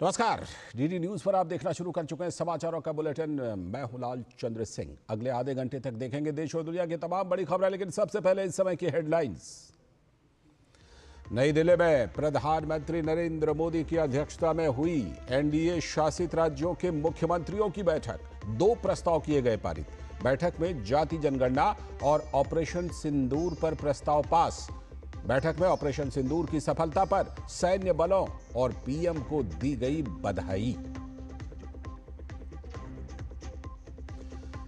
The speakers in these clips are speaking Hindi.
नमस्कार। डीडी न्यूज पर आप देखना शुरू कर चुके हैं समाचारों का बुलेटिन। मैं हूं लाल चंद्र सिंह। अगले आधे घंटे तक देखेंगे देश और दुनिया की तमाम बड़ी खबरें, लेकिन सबसे पहले इस समय की हेडलाइंस। नई दिल्ली में प्रधानमंत्री नरेंद्र मोदी की अध्यक्षता में हुई एनडीए शासित राज्यों के मुख्यमंत्रियों की बैठक। 2 प्रस्ताव किए गए पारित। बैठक में जाति जनगणना और ऑपरेशन सिंदूर पर प्रस्ताव पास। बैठक में ऑपरेशन सिंदूर की सफलता पर सैन्य बलों और पीएम को दी गई बधाई।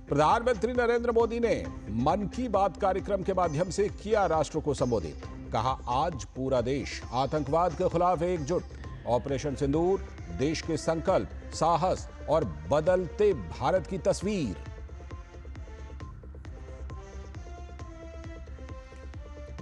प्रधानमंत्री नरेंद्र मोदी ने मन की बात कार्यक्रम के माध्यम से किया राष्ट्र को संबोधित। कहा, आज पूरा देश आतंकवाद के खिलाफ एकजुट। ऑपरेशन सिंदूर देश के संकल्प, साहस और बदलते भारत की तस्वीर।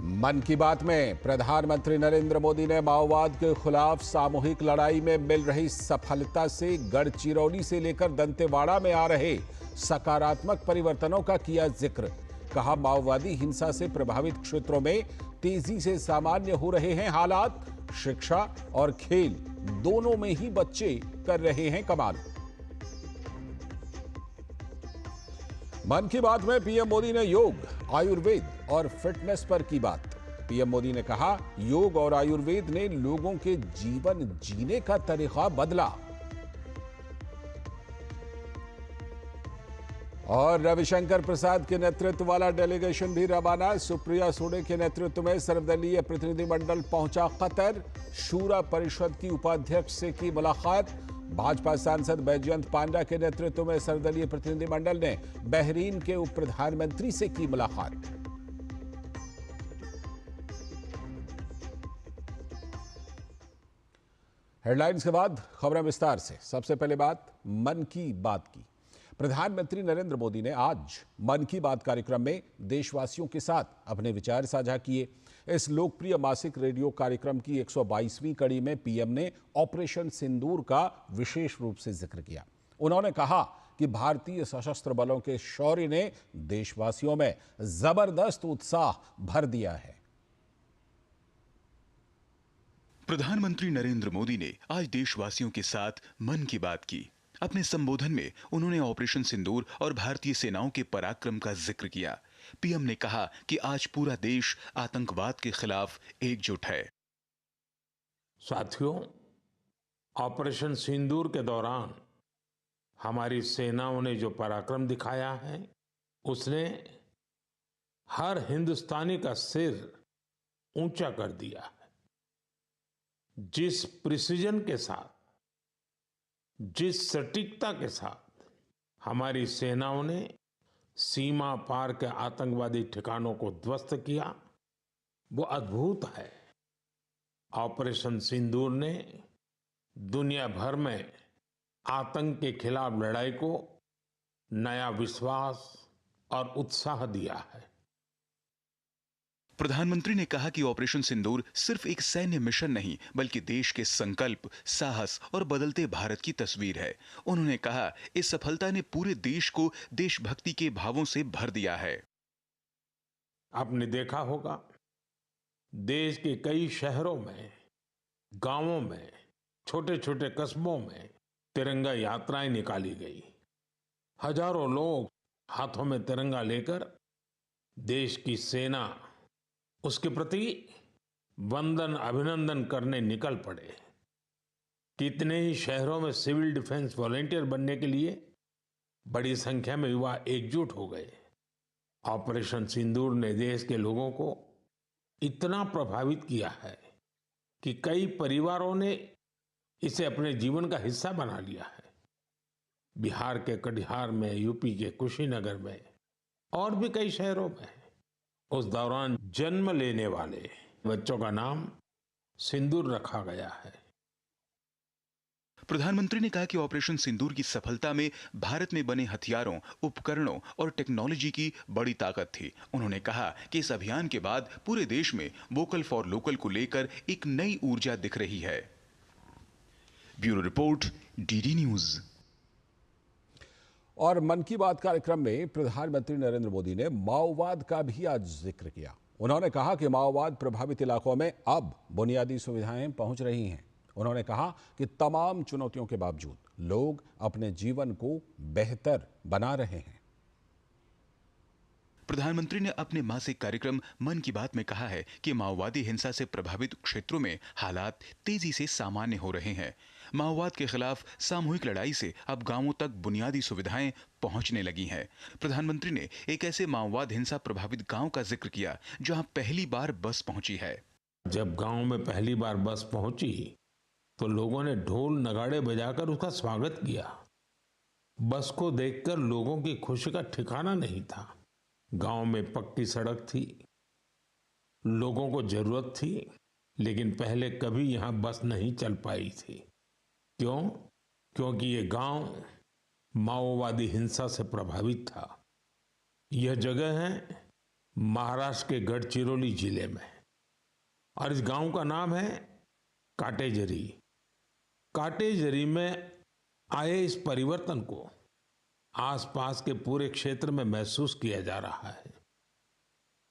मन की बात में प्रधानमंत्री नरेंद्र मोदी ने माओवाद के खिलाफ सामूहिक लड़ाई में मिल रही सफलता से गढ़चिरौली से लेकर दंतेवाड़ा में आ रहे सकारात्मक परिवर्तनों का किया जिक्र। कहा, माओवादी हिंसा से प्रभावित क्षेत्रों में तेजी से सामान्य हो रहे हैं हालात। शिक्षा और खेल दोनों में ही बच्चे कर रहे हैं कमाल। मन की बात में पीएम मोदी ने योग, आयुर्वेद और फिटनेस पर की बात। पीएम मोदी ने कहा, योग और आयुर्वेद ने लोगों के जीवन जीने का तरीका बदला। और रविशंकर प्रसाद के नेतृत्व वाला डेलीगेशन भी रवाना। सुप्रिया सुले के नेतृत्व में सर्वदलीय प्रतिनिधिमंडल पहुंचा कतर। शूरा परिषद की उपाध्यक्ष से की मुलाकात। भाजपा सांसद बैजयंत पांडा के नेतृत्व में सर्वदलीय प्रतिनिधिमंडल ने बहरीन के उप प्रधानमंत्री से की मुलाकात। हेडलाइंस के बाद खबरें विस्तार से। सबसे पहले बात मन की बात की। प्रधानमंत्री नरेंद्र मोदी ने आज मन की बात कार्यक्रम में देशवासियों के साथ अपने विचार साझा किए। इस लोकप्रिय मासिक रेडियो कार्यक्रम की 122वीं कड़ी में पीएम ने ऑपरेशन सिंदूर का विशेष रूप से जिक्र किया। उन्होंने कहा कि भारतीय सशस्त्र बलों के शौर्य ने देशवासियों में जबरदस्त उत्साह भर दिया है। प्रधानमंत्री नरेंद्र मोदी ने आज देशवासियों के साथ मन की बात की। अपने संबोधन में उन्होंने ऑपरेशन सिंदूर और भारतीय सेनाओं के पराक्रम का जिक्र किया। पीएम ने कहा कि आज पूरा देश आतंकवाद के खिलाफ एकजुट है। साथियों, ऑपरेशन सिंदूर के दौरान हमारी सेनाओं ने जो पराक्रम दिखाया है, उसने हर हिंदुस्तानी का सिर ऊंचा कर दिया है। जिस प्रिसीजन के साथ, जिस सटीकता के साथ हमारी सेनाओं ने सीमा पार के आतंकवादी ठिकानों को ध्वस्त किया, वो अद्भुत है। ऑपरेशन सिंदूर ने दुनिया भर में आतंक के खिलाफ लड़ाई को नया विश्वास और उत्साह दिया है। प्रधानमंत्री ने कहा कि ऑपरेशन सिंदूर सिर्फ एक सैन्य मिशन नहीं, बल्कि देश के संकल्प, साहस और बदलते भारत की तस्वीर है। उन्होंने कहा, इस सफलता ने पूरे देश को देशभक्ति के भावों से भर दिया है। आपने देखा होगा, देश के कई शहरों में, गांवों में, छोटे छोटे कस्बों में तिरंगा यात्राएं निकाली गई। हजारों लोग हाथों में तिरंगा लेकर देश की सेना, उसके प्रति वंदन अभिनंदन करने निकल पड़े। कितने ही शहरों में सिविल डिफेंस वॉलेंटियर बनने के लिए बड़ी संख्या में युवा एकजुट हो गए। ऑपरेशन सिंदूर ने देश के लोगों को इतना प्रभावित किया है कि कई परिवारों ने इसे अपने जीवन का हिस्सा बना लिया है। बिहार के कटिहार में, यूपी के कुशीनगर में और भी कई शहरों में उस दौरान जन्म लेने वाले बच्चों का नाम सिंदूर रखा गया है। प्रधानमंत्री ने कहा कि ऑपरेशन सिंदूर की सफलता में भारत में बने हथियारों, उपकरणों और टेक्नोलॉजी की बड़ी ताकत थी। उन्होंने कहा कि इस अभियान के बाद पूरे देश में वोकल फॉर लोकल को लेकर एक नई ऊर्जा दिख रही है। Bureau report, DD news. और मन की बात कार्यक्रम में प्रधानमंत्री नरेंद्र मोदी ने माओवाद का भी आज जिक्र किया। उन्होंने कहा कि माओवाद प्रभावित इलाकों में अब बुनियादी सुविधाएं पहुंच रही हैं उन्होंने कहा कि तमाम चुनौतियों के बावजूद लोग अपने जीवन को बेहतर बना रहे हैं। प्रधानमंत्री ने अपने मासिक कार्यक्रम मन की बात में कहा है कि माओवादी हिंसा से प्रभावित क्षेत्रों में हालात तेजी से सामान्य हो रहे हैं। माओवाद के खिलाफ सामूहिक लड़ाई से अब गांवों तक बुनियादी सुविधाएं पहुंचने लगी हैं। प्रधानमंत्री ने एक ऐसे माओवाद हिंसा प्रभावित गांव का जिक्र किया जहां पहली बार बस पहुंची है। जब गांव में पहली बार बस पहुंची तो लोगों ने ढोल नगाड़े बजाकर उसका स्वागत किया। बस को देखकर लोगों की खुशी का ठिकाना नहीं था। गांव में पक्की सड़क थी, लोगों को जरूरत थी, लेकिन पहले कभी यहां बस नहीं चल पाई थी। क्यों? क्योंकि ये गांव माओवादी हिंसा से प्रभावित था। यह जगह है महाराष्ट्र के गढ़चिरौली जिले में और इस गांव का नाम है काटेजरी। काटेजरी में आए इस परिवर्तन को आसपास के पूरे क्षेत्र में महसूस किया जा रहा है।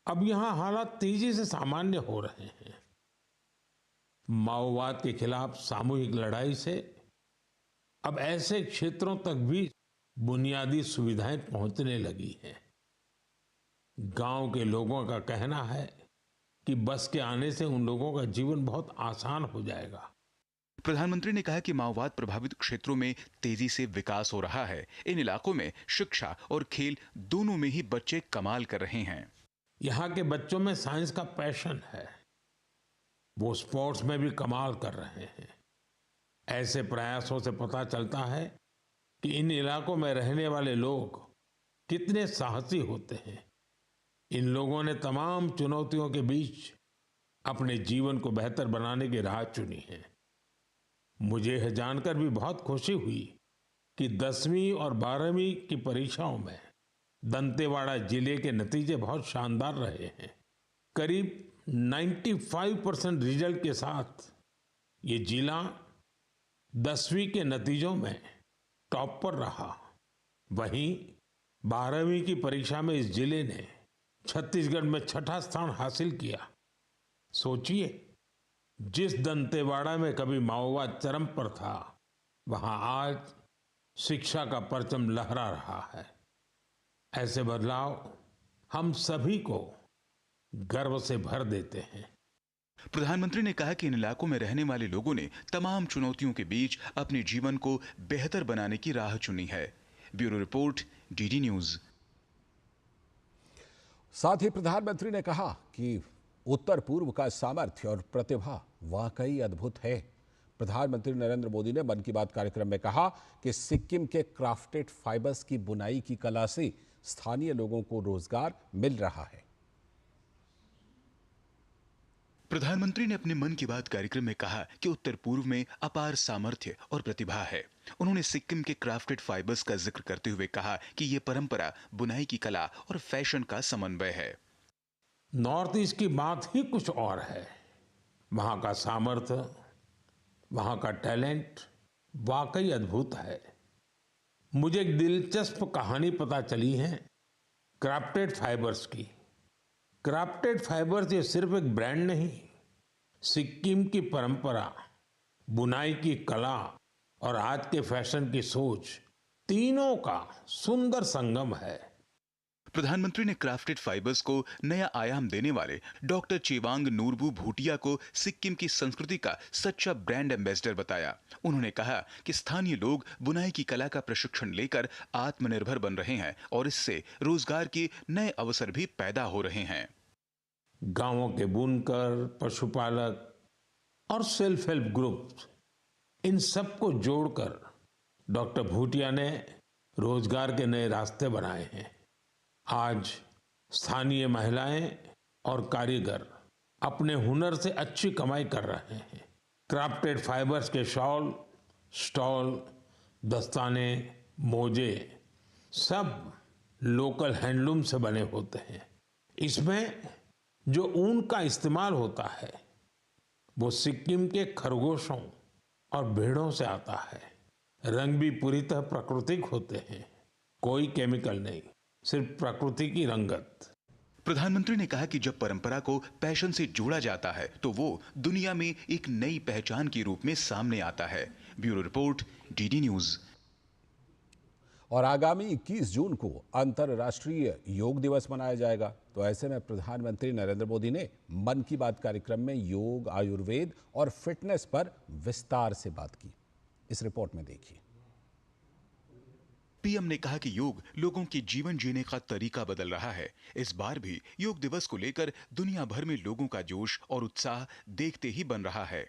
अब यहां हालात तेजी से सामान्य हो रहे हैं। माओवाद के खिलाफ सामूहिक लड़ाई से अब ऐसे क्षेत्रों तक भी बुनियादी सुविधाएं पहुंचने लगी हैं। गांव के लोगों का कहना है कि बस के आने से उन लोगों का जीवन बहुत आसान हो जाएगा। प्रधानमंत्री ने कहा कि माओवाद प्रभावित क्षेत्रों में तेजी से विकास हो रहा है। इन इलाकों में शिक्षा और खेल दोनों में ही बच्चे कमाल कर रहे हैं। यहाँ के बच्चों में साइंस का पैशन है, वो स्पोर्ट्स में भी कमाल कर रहे हैं। ऐसे प्रयासों से पता चलता है कि इन इलाकों में रहने वाले लोग कितने साहसी होते हैं। इन लोगों ने तमाम चुनौतियों के बीच अपने जीवन को बेहतर बनाने की राह चुनी है। मुझे यह जानकर भी बहुत खुशी हुई कि 10वीं और 12वीं की परीक्षाओं में दंतेवाड़ा जिले के नतीजे बहुत शानदार रहे हैं। करीब 95% रिजल्ट के साथ ये जिला 10वीं के नतीजों में टॉप पर रहा। वहीं 12वीं की परीक्षा में इस जिले ने छत्तीसगढ़ में 6ठा स्थान हासिल किया। सोचिए, जिस दंतेवाड़ा में कभी माओवाद चरम पर था, वहां आज शिक्षा का परचम लहरा रहा है। ऐसे बदलाव हम सभी को गर्व से भर देते हैं। प्रधानमंत्री ने कहा कि इन इलाकों में रहने वाले लोगों ने तमाम चुनौतियों के बीच अपने जीवन को बेहतर बनाने की राह चुनी है। Bureau report, DD news. साथ ही प्रधानमंत्री ने कहा कि उत्तर पूर्व का सामर्थ्य और प्रतिभा वाकई अद्भुत है। प्रधानमंत्री नरेंद्र मोदी ने मन की बात कार्यक्रम में कहा कि सिक्किम के क्राफ्टेड फाइबर्स की बुनाई की कला से स्थानीय लोगों को रोजगार मिल रहा है। प्रधानमंत्री ने अपने मन की बात कार्यक्रम में कहा कि उत्तर पूर्व में अपार सामर्थ्य और प्रतिभा है। उन्होंने सिक्किम के क्राफ्टेड फाइबर्स का जिक्र करते हुए कहा कि यह परंपरा बुनाई की कला और फैशन का समन्वय है। नॉर्थ ईस्ट की बात ही कुछ और है। वहां का सामर्थ्य, वहां का टैलेंट वाकई अद्भुत है। मुझे एक दिलचस्प कहानी पता चली है क्राफ्टेड फाइबर्स की। क्राफ्टेड फाइबर्स ये सिर्फ एक ब्रांड नहीं, सिक्किम की परंपरा, बुनाई की कला और आज के फैशन की सोच, तीनों का सुंदर संगम है। प्रधानमंत्री ने क्राफ्टेड फाइबर्स को नया आयाम देने वाले डॉक्टर चेवांग नूरबू भूटिया को सिक्किम की संस्कृति का सच्चा ब्रांड एम्बेसडर बताया। उन्होंने कहा कि स्थानीय लोग बुनाई की कला का प्रशिक्षण लेकर आत्मनिर्भर बन रहे हैं और इससे रोजगार के नए अवसर भी पैदा हो रहे हैं। गांवों के बुनकर, पशुपालक और सेल्फ हेल्प ग्रुप, इन सबको जोड़कर डॉक्टर भूटिया ने रोजगार के नए रास्ते बनाए हैं। आज स्थानीय महिलाएं और कारीगर अपने हुनर से अच्छी कमाई कर रहे हैं। क्राफ्टेड फाइबर्स के शॉल, स्टॉल, दस्ताने, मोजे सब लोकल हैंडलूम से बने होते हैं। इसमें जो ऊन का इस्तेमाल होता है वो सिक्किम के खरगोशों और भेड़ों से आता है। रंग भी पूरी तरह प्राकृतिक होते हैं, कोई केमिकल नहीं, सिर्फ प्रकृति की रंगत। प्रधानमंत्री ने कहा कि जब परंपरा को पैशन से जोड़ा जाता है तो वो दुनिया में एक नई पहचान के रूप में सामने आता है। Bureau report, DD news. और आगामी 21 जून को अंतर्राष्ट्रीय योग दिवस मनाया जाएगा। तो ऐसे में प्रधानमंत्री नरेंद्र मोदी ने मन की बात कार्यक्रम में योग, आयुर्वेद और फिटनेस पर विस्तार से बात की। इस रिपोर्ट में देखिए। पीएम ने कहा कि योग लोगों के जीवन जीने का तरीका बदल रहा है। इस बार भी योग दिवस को लेकर दुनिया भर में लोगों का जोश और उत्साह देखते ही बन रहा है।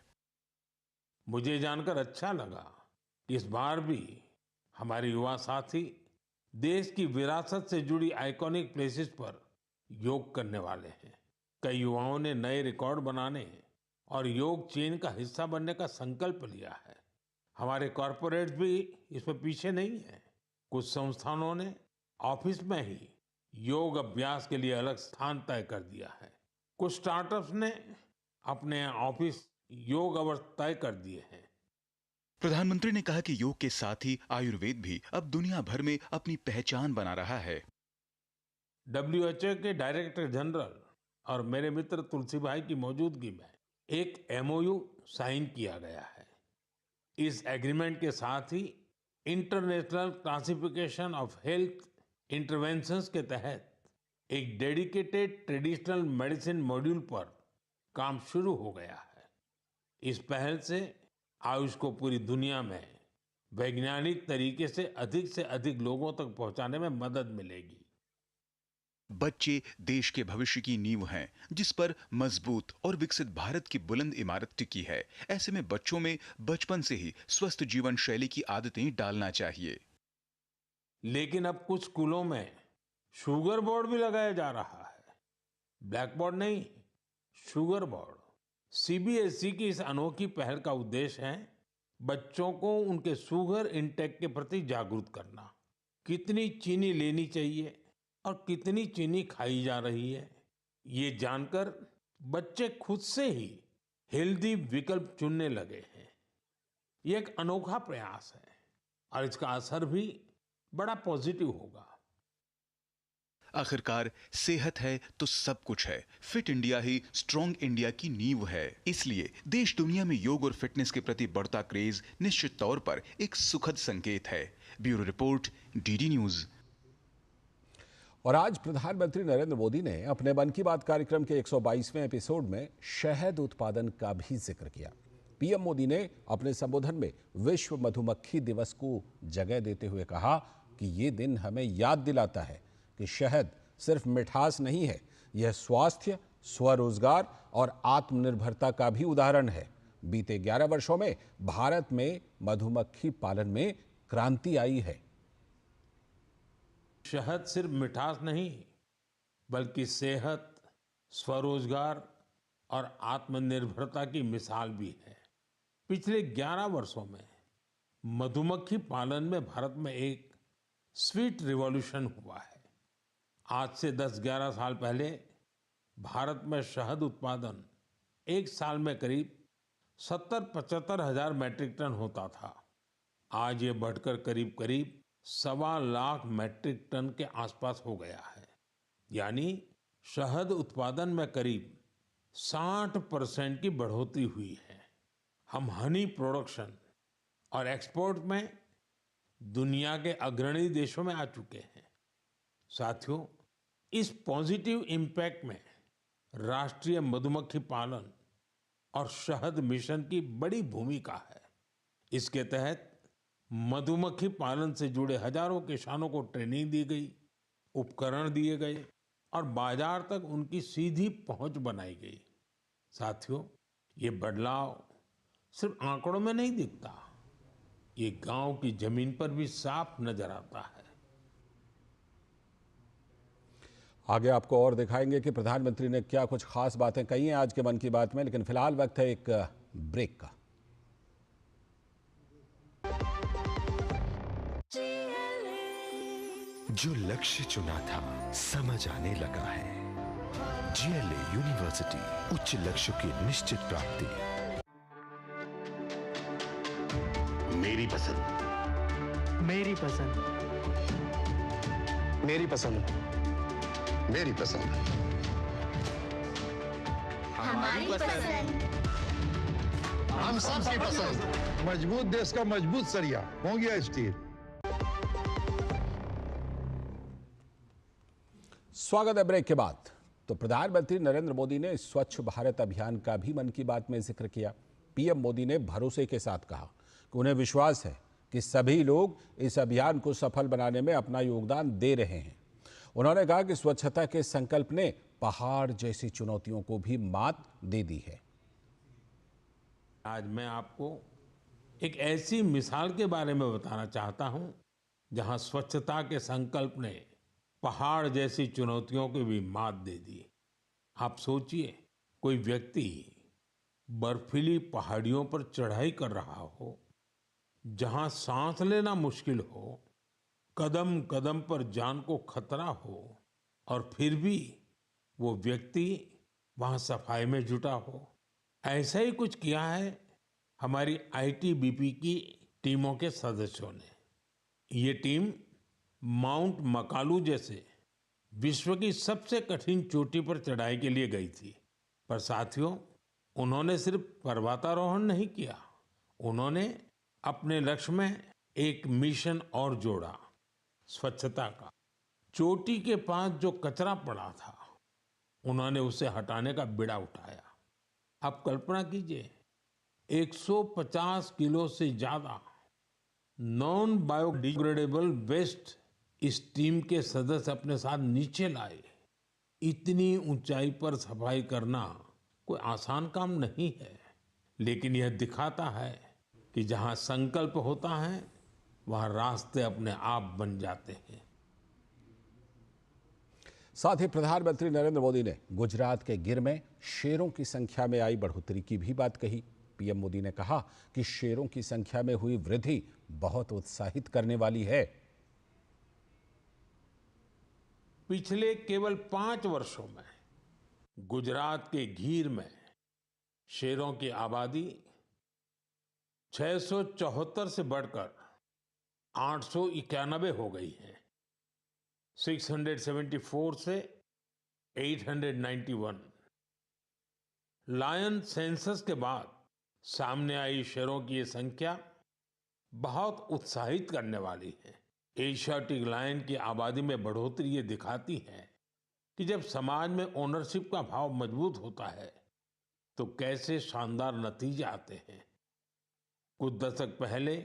मुझे जानकर अच्छा लगा कि इस बार भी हमारे युवा साथी देश की विरासत से जुड़ी आइकॉनिक प्लेसेस पर योग करने वाले हैं। कई युवाओं ने नए रिकॉर्ड बनाने और योग चेन का हिस्सा बनने का संकल्प लिया है। हमारे कॉरपोरेट्स भी इसमें पीछे नहीं है। कुछ संस्थानों ने ऑफिस में ही योग अभ्यास के लिए अलग स्थान तय कर दिया है। कुछ स्टार्टअप्स ने अपने ऑफिस योग अवर्स तय कर दिए हैं। प्रधानमंत्री ने कहा कि योग के साथ ही आयुर्वेद भी अब दुनिया भर में अपनी पहचान बना रहा है। WHO के डायरेक्टर जनरल और मेरे मित्र तुलसी भाई की मौजूदगी में एक MOU साइन किया गया है। इस एग्रीमेंट के साथ ही international classification of health interventions के तहत एक डेडिकेटेड ट्रेडिशनल मेडिसिन मॉड्यूल पर काम शुरू हो गया है। इस पहल से आयुष को पूरी दुनिया में वैज्ञानिक तरीके से अधिक लोगों तक पहुंचाने में मदद मिलेगी। बच्चे देश के भविष्य की नींव हैं, जिस पर मजबूत और विकसित भारत की बुलंद इमारत टिकी है। ऐसे में बच्चों में बचपन से ही स्वस्थ जीवन शैली की आदतें डालना चाहिए। लेकिन अब कुछ स्कूलों में शुगर बोर्ड भी लगाया जा रहा है। ब्लैक बोर्ड नहीं, शुगर बोर्ड। CBSE की इस अनोखी पहल का उद्देश्य है बच्चों को उनके शुगर इंटेक के प्रति जागरूक करना। कितनी चीनी लेनी चाहिए और कितनी चीनी खाई जा रही है, ये जानकर बच्चे खुद से ही हेल्दी विकल्प चुनने लगे हैं। ये एक अनोखा प्रयास है और इसका असर भी बड़ा पॉजिटिव होगा। आखिरकार सेहत है तो सब कुछ है। फिट इंडिया ही स्ट्रॉन्ग इंडिया की नींव है। इसलिए देश दुनिया में योग और फिटनेस के प्रति बढ़ता क्रेज निश्चित तौर पर एक सुखद संकेत है। Bureau report, DD news. और आज प्रधानमंत्री नरेंद्र मोदी ने अपने मन की बात कार्यक्रम के 122वें एपिसोड में शहद उत्पादन का भी जिक्र किया। पीएम मोदी ने अपने संबोधन में विश्व मधुमक्खी दिवस को जगह देते हुए कहा कि ये दिन हमें याद दिलाता है कि शहद सिर्फ मिठास नहीं है, यह स्वास्थ्य, स्वरोजगार और आत्मनिर्भरता का भी उदाहरण है। बीते 11 वर्षों में भारत में मधुमक्खी पालन में क्रांति आई है। शहद सिर्फ मिठास नहीं, बल्कि सेहत, स्वरोजगार और आत्मनिर्भरता की मिसाल भी है। पिछले 11 वर्षों में मधुमक्खी पालन में भारत में एक स्वीट रिवॉल्यूशन हुआ है। आज से 10-11 साल पहले भारत में शहद उत्पादन एक साल में करीब 70-75 हजार मैट्रिक टन होता था। आज ये बढ़कर करीब 1.25 लाख मैट्रिक टन के आसपास हो गया है। यानी शहद उत्पादन में करीब 60% की बढ़ोतरी हुई है। हम हनी प्रोडक्शन और एक्सपोर्ट में दुनिया के अग्रणी देशों में आ चुके हैं। साथियों, इस पॉजिटिव इम्पैक्ट में राष्ट्रीय मधुमक्खी पालन और शहद मिशन की बड़ी भूमिका है। इसके तहत मधुमक्खी पालन से जुड़े हजारों किसानों को ट्रेनिंग दी गई, उपकरण दिए गए और बाजार तक उनकी सीधी पहुंच बनाई गई। साथियों, ये बदलाव सिर्फ आंकड़ों में नहीं दिखता, ये गांव की जमीन पर भी साफ नजर आता है। आगे आपको और दिखाएंगे कि प्रधानमंत्री ने क्या कुछ खास बातें कही हैं आज के मन की बात में, लेकिन फिलहाल वक्त है एक ब्रेक का। जो लक्ष्य चुना था समझ आने लगा है। GLA यूनिवर्सिटी, उच्च लक्ष्य की निश्चित प्राप्ति। मेरी पसंद, मेरी पसंद, मेरी पसंद, मेरी पसंद। हमारी पसंद। हम सबकी पसंद। मजबूत देश का मजबूत सरिया हो गया स्टील। स्वागत है ब्रेक के बाद। तो प्रधानमंत्री नरेंद्र मोदी ने स्वच्छ भारत अभियान का भी मन की बात में जिक्र किया। पीएम मोदी ने भरोसे के साथ कहा कि उन्हें विश्वास है कि सभी लोग इस अभियान को सफल बनाने में अपना योगदान दे रहे हैं। उन्होंने कहा कि स्वच्छता के संकल्प ने पहाड़ जैसी चुनौतियों को भी मात दे दी है। आज मैं आपको एक ऐसी मिसाल के बारे में बताना चाहता हूं जहां स्वच्छता के संकल्प ने पहाड़ जैसी चुनौतियों को भी मात दे दी। आप सोचिए, कोई व्यक्ति बर्फीली पहाड़ियों पर चढ़ाई कर रहा हो, जहां सांस लेना मुश्किल हो, कदम कदम पर जान को खतरा हो, और फिर भी वो व्यक्ति वहां सफाई में जुटा हो। ऐसा ही कुछ किया है हमारी आईटीबीपी की टीमों के सदस्यों ने। ये टीम माउंट मकालू जैसे विश्व की सबसे कठिन चोटी पर चढ़ाई के लिए गई थी। पर साथियों, उन्होंने सिर्फ पर्वतारोहण नहीं किया, उन्होंने अपने लक्ष्य में एक मिशन और जोड़ा, स्वच्छता का। चोटी के पास जो कचरा पड़ा था, उन्होंने उसे हटाने का बीड़ा उठाया। आप कल्पना कीजिए, 150 किलो से ज्यादा नॉन बायोडिग्रेडेबल वेस्ट इस टीम के सदस्य अपने साथ नीचे लाए। इतनी ऊंचाई पर सफाई करना कोई आसान काम नहीं है, लेकिन यह दिखाता है कि जहां संकल्प होता है वहां रास्ते अपने आप बन जाते हैं। साथ ही प्रधानमंत्री नरेंद्र मोदी ने गुजरात के गिर में शेरों की संख्या में आई बढ़ोतरी की भी बात कही। पीएम मोदी ने कहा कि शेरों की संख्या में हुई वृद्धि बहुत उत्साहित करने वाली है। पिछले केवल 5 वर्षों में गुजरात के गीर में शेरों की आबादी 674 से बढ़कर 891 हो गई है। 674 से 891। लायन सेंसस के बाद सामने आई शेरों की ये संख्या बहुत उत्साहित करने वाली है। एशियाटिक लायन की आबादी में बढ़ोतरी ये दिखाती है कि जब समाज में ओनरशिप का भाव मजबूत होता है तो कैसे शानदार नतीजे आते हैं। कुछ दशक पहले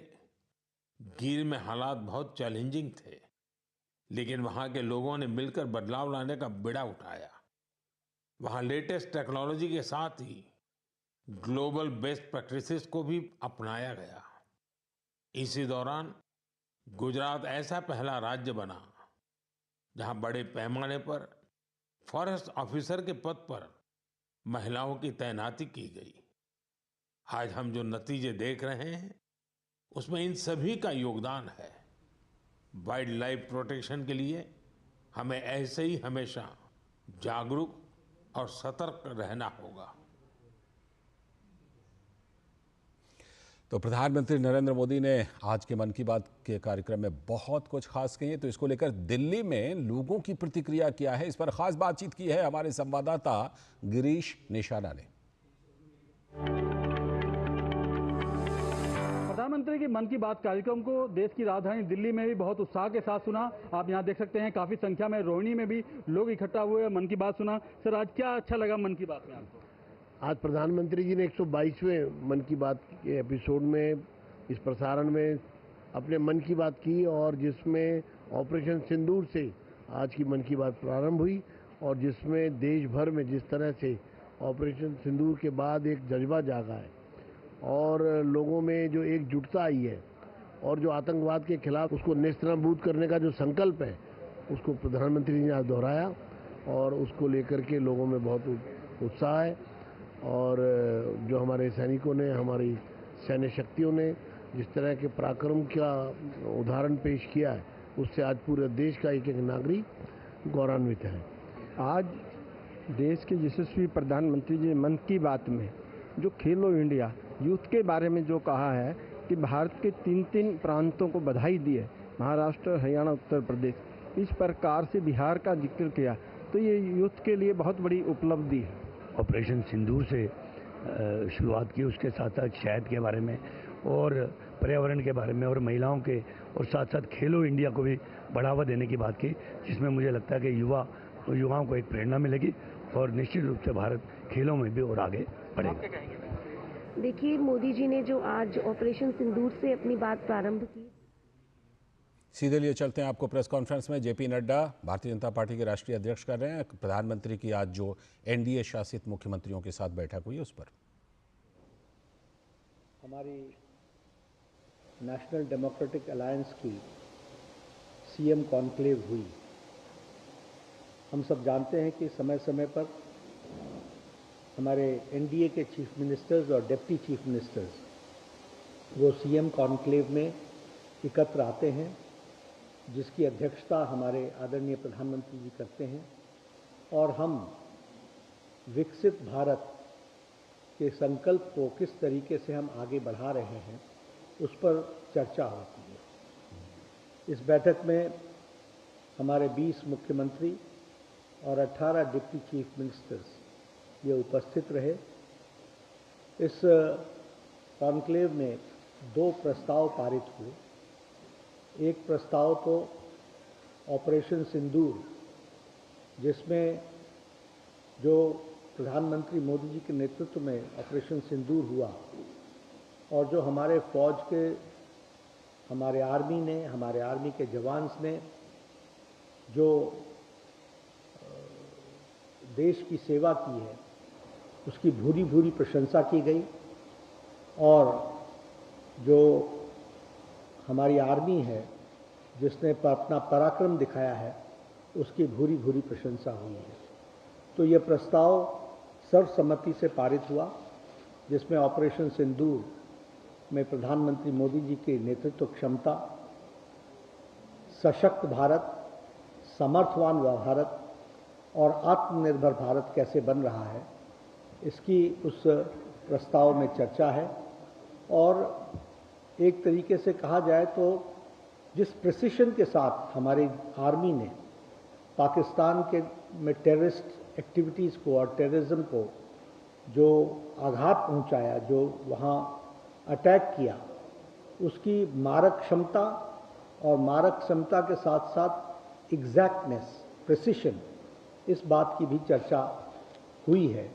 गिर में हालात बहुत चैलेंजिंग थे, लेकिन वहां के लोगों ने मिलकर बदलाव लाने का बीड़ा उठाया। वहां लेटेस्ट टेक्नोलॉजी के साथ ही ग्लोबल बेस्ट प्रैक्टिसेस को भी अपनाया गया। इसी दौरान गुजरात ऐसा पहला राज्य बना जहां बड़े पैमाने पर फॉरेस्ट ऑफिसर के पद पर महिलाओं की तैनाती की गई। आज हम जो नतीजे देख रहे हैं उसमें इन सभी का योगदान है। वाइल्ड लाइफ प्रोटेक्शन के लिए हमें ऐसे ही हमेशा जागरूक और सतर्क रहना होगा। तो प्रधानमंत्री नरेंद्र मोदी ने आज के मन की बात के कार्यक्रम में बहुत कुछ खास कही है। तो इसको लेकर दिल्ली में लोगों की प्रतिक्रिया क्या है, इस पर खास बातचीत की है हमारे संवाददाता गिरीश निशाना ने। प्रधानमंत्री की मन की बात कार्यक्रम को देश की राजधानी दिल्ली में भी बहुत उत्साह के साथ सुना। आप यहां देख सकते हैं काफी संख्या में रोहिणी में भी लोग इकट्ठा हुए, मन की बात सुना। सर, आज क्या अच्छा लगा मन की बात में आपको? आज प्रधानमंत्री जी ने 122वें मन की बात के एपिसोड में, इस प्रसारण में अपने मन की बात की, और जिसमें ऑपरेशन सिंदूर से आज की मन की बात प्रारंभ हुई, और जिसमें देश भर में जिस तरह से ऑपरेशन सिंदूर के बाद एक जज्बा जागा है और लोगों में जो एकजुटता आई है, और जो आतंकवाद के खिलाफ उसको नेस्तनाबूद करने का जो संकल्प है, उसको प्रधानमंत्री जी ने आज दोहराया, और उसको लेकर के लोगों में बहुत उत्साह है। और जो हमारे सैनिकों ने, हमारी सैन्य शक्तियों ने जिस तरह के पराक्रम का उदाहरण पेश किया है, उससे आज पूरे देश का एक एक नागरिक गौरवान्वित है। आज देश के यशस्वी प्रधानमंत्री जी मन की बात में जो खेलो इंडिया यूथ के बारे में जो कहा है कि भारत के 3 प्रांतों को बधाई दी है, महाराष्ट्र, हरियाणा, उत्तर प्रदेश, इस प्रकार से बिहार का जिक्र किया तो ये यूथ के लिए बहुत बड़ी उपलब्धि है। ऑपरेशन सिंदूर से शुरुआत की, उसके साथ साथ शहद के बारे में और पर्यावरण के बारे में और महिलाओं के और साथ साथ खेलो इंडिया को भी बढ़ावा देने की बात की, जिसमें मुझे लगता है कि युवाओं को एक प्रेरणा मिलेगी और निश्चित रूप से भारत खेलों में भी और आगे बढ़ेगा। देखिए, मोदी जी ने जो आज ऑपरेशन सिंदूर से अपनी बात प्रारंभ की। सीधे लिए चलते हैं आपको प्रेस कॉन्फ्रेंस में। जेपी नड्डा भारतीय जनता पार्टी के राष्ट्रीय अध्यक्ष कर रहे हैं। प्रधानमंत्री की आज जो एनडीए शासित मुख्यमंत्रियों के साथ बैठक हुई उस पर हमारी नेशनल डेमोक्रेटिक अलायंस की सीएम कॉन्क्लेव हुई। हम सब जानते हैं कि समय समय पर हमारे एनडीए के चीफ मिनिस्टर्स और डिप्टी चीफ मिनिस्टर्स वो सीएम कॉन्क्लेव में एकत्र आते हैं, जिसकी अध्यक्षता हमारे आदरणीय प्रधानमंत्री जी करते हैं, और हम विकसित भारत के संकल्प को किस तरीके से हम आगे बढ़ा रहे हैं उस पर चर्चा होती है। इस बैठक में हमारे 20 मुख्यमंत्री और 18 डिप्टी चीफ मिनिस्टर्स ये उपस्थित रहे। इस कॉन्क्लेव में 2 प्रस्ताव पारित हुए। एक प्रस्ताव तो ऑपरेशन सिंदूर, जिसमें जो प्रधानमंत्री मोदी जी के नेतृत्व में ऑपरेशन सिंदूर हुआ और जो हमारे फौज के हमारे आर्मी के जवान्स ने जो देश की सेवा की है उसकी भूरी भूरी प्रशंसा की गई, और जो हमारी आर्मी है जिसने अपना पराक्रम दिखाया है उसकी भूरी भूरी प्रशंसा हुई है। तो ये प्रस्ताव सर्वसम्मति से पारित हुआ, जिसमें ऑपरेशन सिंदूर में प्रधानमंत्री मोदी जी की नेतृत्व क्षमता, सशक्त भारत, समर्थवान भारत और आत्मनिर्भर भारत कैसे बन रहा है, इसकी उस प्रस्ताव में चर्चा है। और एक तरीके से कहा जाए तो जिस प्रिसिशन के साथ हमारी आर्मी ने पाकिस्तान के में टेररिस्ट एक्टिविटीज़ को और टेररिज्म को जो आघात पहुंचाया, जो वहाँ अटैक किया, उसकी मारक क्षमता और मारक क्षमता के साथ साथ एग्जैक्टनेस, प्रिसिशन, इस बात की भी चर्चा हुई है।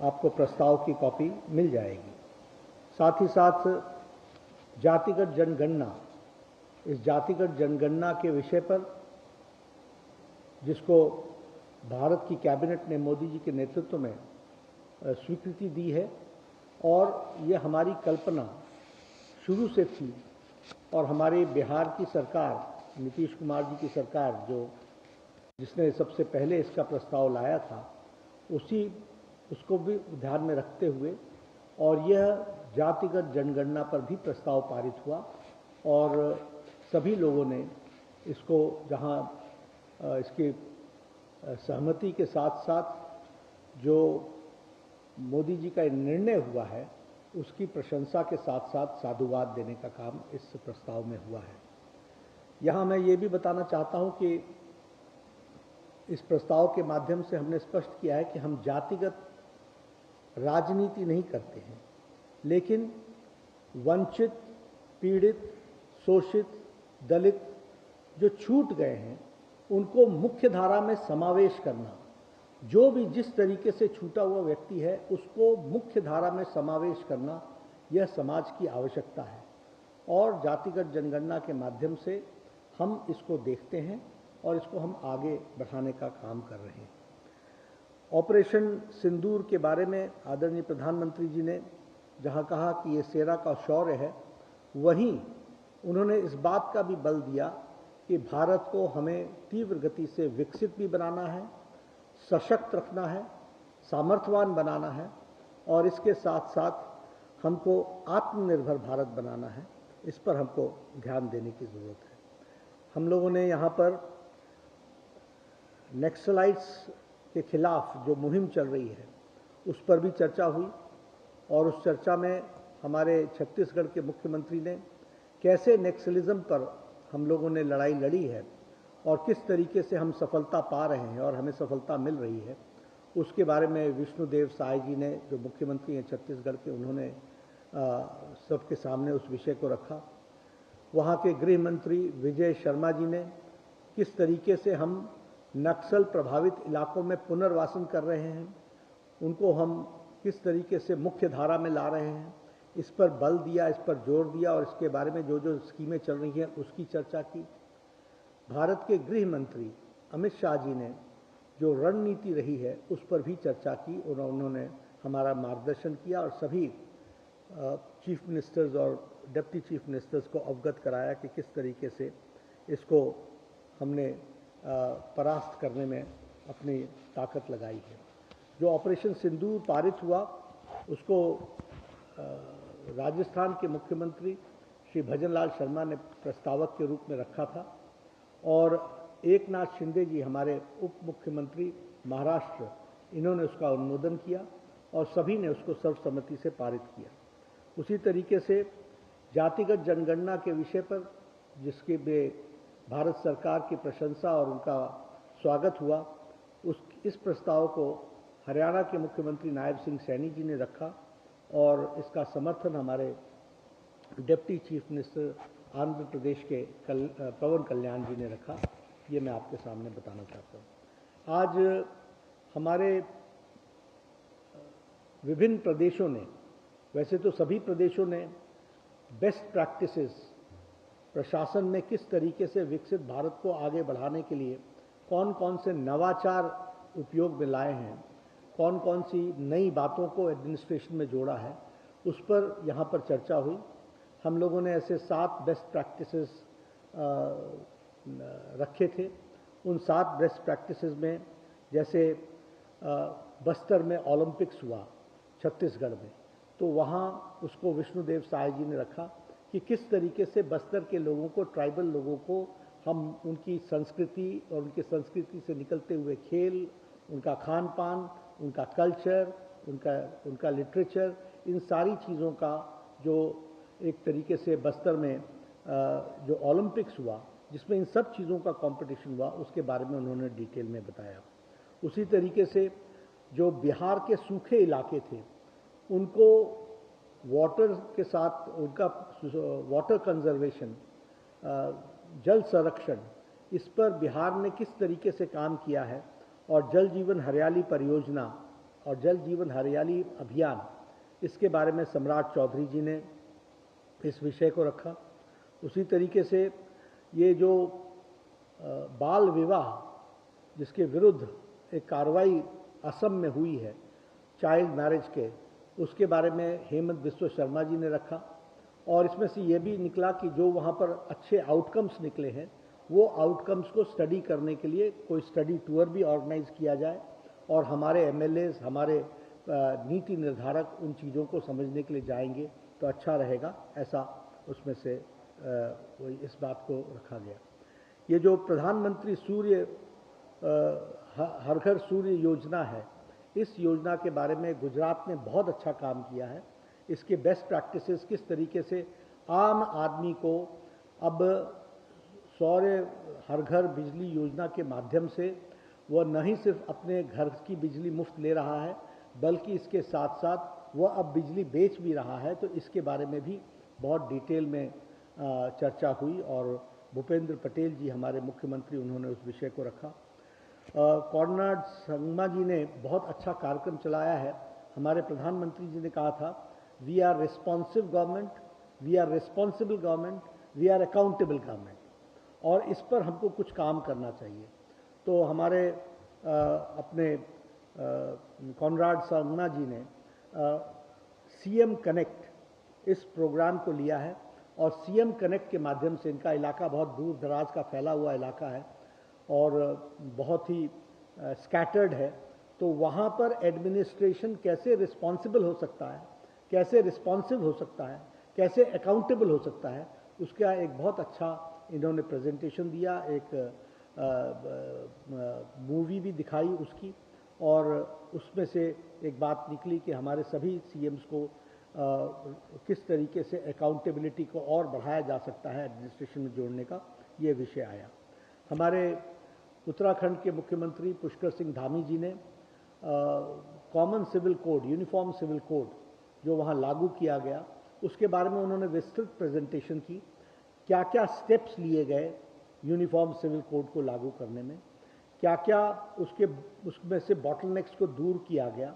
आपको प्रस्ताव की कॉपी मिल जाएगी। साथ ही साथ जातिगत जनगणना, इस जातिगत जनगणना के विषय पर जिसको भारत की कैबिनेट ने मोदी जी के नेतृत्व में स्वीकृति दी है, और ये हमारी कल्पना शुरू से थी, और हमारे बिहार की सरकार, नीतीश कुमार जी की सरकार जिसने सबसे पहले इसका प्रस्ताव लाया था, उसको भी ध्यान में रखते हुए और यह जातिगत जनगणना पर भी प्रस्ताव पारित हुआ, और सभी लोगों ने इसको जहां इसकी सहमति के साथ साथ जो मोदी जी का निर्णय हुआ है उसकी प्रशंसा के साथ साथ साधुवाद देने का काम इस प्रस्ताव में हुआ है। यहाँ मैं ये भी बताना चाहता हूँ कि इस प्रस्ताव के माध्यम से हमने स्पष्ट किया है कि हम जातिगत राजनीति नहीं करते हैं, लेकिन वंचित, पीड़ित, शोषित, दलित जो छूट गए हैं उनको मुख्य धारा में समावेश करना, जो भी जिस तरीके से छूटा हुआ व्यक्ति है उसको मुख्य धारा में समावेश करना, यह समाज की आवश्यकता है। और जातिगत जनगणना के माध्यम से हम इसको देखते हैं और इसको हम आगे बढ़ाने का काम कर रहे हैं। ऑपरेशन सिंदूर के बारे में आदरणीय प्रधानमंत्री जी ने जहां कहा कि ये सेना का शौर्य है, वहीं उन्होंने इस बात का भी बल दिया कि भारत को हमें तीव्र गति से विकसित भी बनाना है, सशक्त रखना है, सामर्थ्यवान बनाना है, और इसके साथ साथ हमको आत्मनिर्भर भारत बनाना है। इस पर हमको ध्यान देने की ज़रूरत है। हम लोगों ने यहाँ पर नक्सलाइट्स के खिलाफ जो मुहिम चल रही है उस पर भी चर्चा हुई, और उस चर्चा में हमारे छत्तीसगढ़ के मुख्यमंत्री ने कैसे नक्सलिज्म पर हम लोगों ने लड़ाई लड़ी है और किस तरीके से हम सफलता पा रहे हैं और हमें सफलता मिल रही है, उसके बारे में विष्णुदेव साय जी ने, जो मुख्यमंत्री हैं छत्तीसगढ़ के, उन्होंने सबके सामने उस विषय को रखा। वहाँ के गृह मंत्री विजय शर्मा जी ने किस तरीके से हम नक्सल प्रभावित इलाकों में पुनर्वासन कर रहे हैं, उनको हम किस तरीके से मुख्य धारा में ला रहे हैं, इस पर बल दिया, इस पर जोर दिया और इसके बारे में जो जो स्कीमें चल रही हैं उसकी चर्चा की। भारत के गृह मंत्री अमित शाह जी ने जो रणनीति रही है उस पर भी चर्चा की और उन्होंने हमारा मार्गदर्शन किया और सभी चीफ मिनिस्टर्स और डिप्टी चीफ मिनिस्टर्स को अवगत कराया कि किस तरीके से इसको हमने परास्त करने में अपनी ताकत लगाई है। जो ऑपरेशन सिंदूर पारित हुआ उसको राजस्थान के मुख्यमंत्री श्री भजनलाल शर्मा ने प्रस्तावक के रूप में रखा था और एकनाथ शिंदे जी हमारे उप मुख्यमंत्री महाराष्ट्र, इन्होंने उसका अनुमोदन किया और सभी ने उसको सर्वसम्मति से पारित किया। उसी तरीके से जातिगत जनगणना के विषय पर जिसके भारत सरकार की प्रशंसा और उनका स्वागत हुआ, इस प्रस्ताव को हरियाणा के मुख्यमंत्री नायब सिंह सैनी जी ने रखा और इसका समर्थन हमारे deputy chief minister Andhra Pradesh के पवन कल्याण जी ने रखा। ये मैं आपके सामने बताना चाहता हूँ। आज हमारे विभिन्न प्रदेशों ने, वैसे तो सभी प्रदेशों ने बेस्ट प्रैक्टिसेस प्रशासन में किस तरीके से विकसित भारत को आगे बढ़ाने के लिए कौन कौन से नवाचार उपयोग में लाए हैं, कौन कौन सी नई बातों को एडमिनिस्ट्रेशन में जोड़ा है, उस पर यहाँ पर चर्चा हुई। हम लोगों ने ऐसे 7 बेस्ट प्रैक्टिसेस रखे थे। उन 7 बेस्ट प्रैक्टिसेस में जैसे बस्तर में ओलंपिक्स हुआ छत्तीसगढ़ में, तो वहाँ उसको विष्णुदेव साय जी ने रखा कि किस तरीके से बस्तर के लोगों को, ट्राइबल लोगों को हम उनकी संस्कृति और उनकी संस्कृति से निकलते हुए खेल, उनका खान पान, उनका कल्चर, उनका लिटरेचर, इन सारी चीज़ों का जो एक तरीके से बस्तर में जो ओलंपिक्स हुआ जिसमें इन सब चीज़ों का कंपटीशन हुआ, उसके बारे में उन्होंने डिटेल में बताया। उसी तरीके से जो बिहार के सूखे इलाके थे उनको वाटर के साथ, उनका वाटर कंजर्वेशन, जल संरक्षण, इस पर बिहार ने किस तरीके से काम किया है और जल जीवन हरियाली परियोजना और जल जीवन हरियाली अभियान, इसके बारे में सम्राट चौधरी जी ने इस विषय को रखा। उसी तरीके से ये जो बाल विवाह जिसके विरुद्ध एक कार्रवाई असम में हुई है चाइल्ड मैरिज के, उसके बारे में हेमंत बिस्व शर्मा जी ने रखा और इसमें से ये भी निकला कि जो वहाँ पर अच्छे आउटकम्स निकले हैं वो आउटकम्स को स्टडी करने के लिए कोई स्टडी टूर भी ऑर्गेनाइज किया जाए और हमारे एमएलएज, हमारे नीति निर्धारक उन चीज़ों को समझने के लिए जाएंगे तो अच्छा रहेगा, ऐसा उसमें से इस बात को रखा गया। ये जो प्रधानमंत्री हर घर सूर्य योजना है, इस योजना के बारे में गुजरात ने बहुत अच्छा काम किया है। इसके बेस्ट प्रैक्टिसेस किस तरीके से आम आदमी को अब सौर हर घर बिजली योजना के माध्यम से वह नहीं सिर्फ अपने घर की बिजली मुफ्त ले रहा है बल्कि इसके साथ साथ वह अब बिजली बेच भी रहा है, तो इसके बारे में भी बहुत डिटेल में चर्चा हुई और भूपेंद्र पटेल जी हमारे मुख्यमंत्री, उन्होंने उस विषय को रखा। कॉर्नाड संगमा जी ने बहुत अच्छा कार्यक्रम चलाया है। हमारे प्रधानमंत्री जी ने कहा था, we are responsive government, we are responsible government, we are accountable government, और इस पर हमको कुछ काम करना चाहिए। तो हमारे अपने कॉर्नाड संगमा जी ने सीएम कनेक्ट इस प्रोग्राम को लिया है और सीएम कनेक्ट के माध्यम से, इनका इलाका बहुत दूर दराज का फैला हुआ इलाका है और बहुत ही स्कैटर्ड है, तो वहाँ पर एडमिनिस्ट्रेशन कैसे रिस्पॉन्सिबल हो सकता है, कैसे रिस्पॉन्सिव हो सकता है, कैसे अकाउंटेबल हो सकता है, उसका एक बहुत अच्छा इन्होंने प्रेजेंटेशन दिया। एक मूवी भी दिखाई उसकी, और उसमें से एक बात निकली कि हमारे सभी सीएम्स को किस तरीके से अकाउंटेबिलिटी को और बढ़ाया जा सकता है, एडमिनिस्ट्रेशन में जोड़ने का ये विषय आया। हमारे उत्तराखंड के मुख्यमंत्री पुष्कर सिंह धामी जी ने common civil code, uniform civil code जो वहाँ लागू किया गया, उसके बारे में उन्होंने विस्तृत प्रेजेंटेशन की। क्या क्या स्टेप्स लिए गए यूनिफॉर्म सिविल कोड को लागू करने में, क्या क्या उसमें से बॉटलनेक्स को दूर किया गया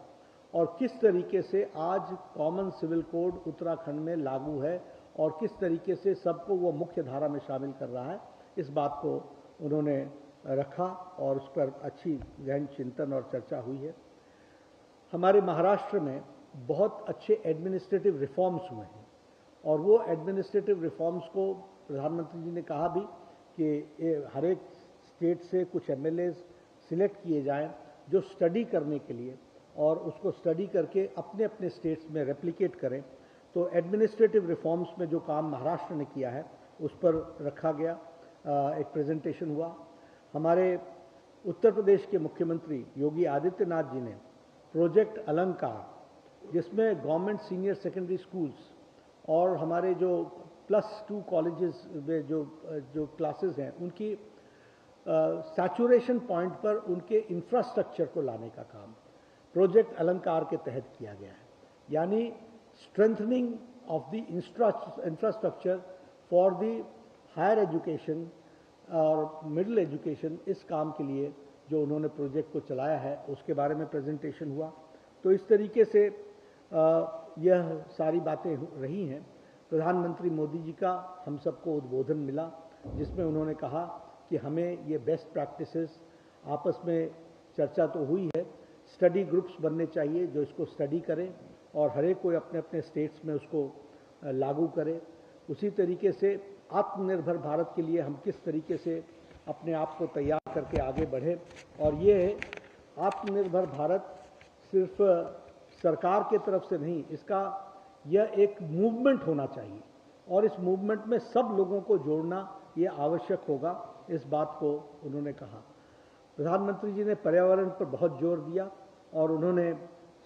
और किस तरीके से आज कॉमन सिविल कोड उत्तराखंड में लागू है और किस तरीके से सबको वो मुख्य धारा में शामिल कर रहा है, इस बात को उन्होंने रखा और उस पर अच्छी गहन चिंतन और चर्चा हुई है। हमारे महाराष्ट्र में बहुत अच्छे एडमिनिस्ट्रेटिव रिफॉर्म्स हुए हैं और वो एडमिनिस्ट्रेटिव रिफॉर्म्स को प्रधानमंत्री जी ने कहा भी कि हर एक स्टेट से कुछ एमएलए सिलेक्ट किए जाएं जो स्टडी करने के लिए और उसको स्टडी करके अपने अपने स्टेट्स में रेप्लिकेट करें। तो एडमिनिस्ट्रेटिव रिफॉर्म्स में जो काम महाराष्ट्र ने किया है उस पर रखा गया, एक प्रेजेंटेशन हुआ। हमारे उत्तर प्रदेश के मुख्यमंत्री योगी आदित्यनाथ जी ने प्रोजेक्ट अलंकार, जिसमें गवर्नमेंट सीनियर सेकेंडरी स्कूल्स और हमारे जो +2 कॉलेजेस में जो क्लासेस हैं उनकी सैचुरेशन पॉइंट पर उनके इंफ्रास्ट्रक्चर को लाने का काम प्रोजेक्ट अलंकार के तहत किया गया है, यानी strengthening of the infrastructure for the higher education और मिडिल एजुकेशन। इस काम के लिए जो उन्होंने प्रोजेक्ट को चलाया है उसके बारे में प्रेजेंटेशन हुआ। तो इस तरीके से यह सारी बातें रही हैं। प्रधानमंत्री मोदी जी का हम सबको उद्बोधन मिला जिसमें उन्होंने कहा कि हमें ये बेस्ट प्रैक्टिसेस आपस में चर्चा तो हुई है, स्टडी ग्रुप्स बनने चाहिए जो इसको स्टडी करें और हर एक कोई अपने अपने स्टेट्स में उसको लागू करे। उसी तरीके से आत्मनिर्भर भारत के लिए हम किस तरीके से अपने आप को तैयार करके आगे बढ़े और ये आत्मनिर्भर भारत सिर्फ सरकार के तरफ से नहीं, इसका यह एक मूवमेंट होना चाहिए और इस मूवमेंट में सब लोगों को जोड़ना ये आवश्यक होगा, इस बात को उन्होंने कहा। प्रधानमंत्री जी ने पर्यावरण पर बहुत जोर दिया और उन्होंने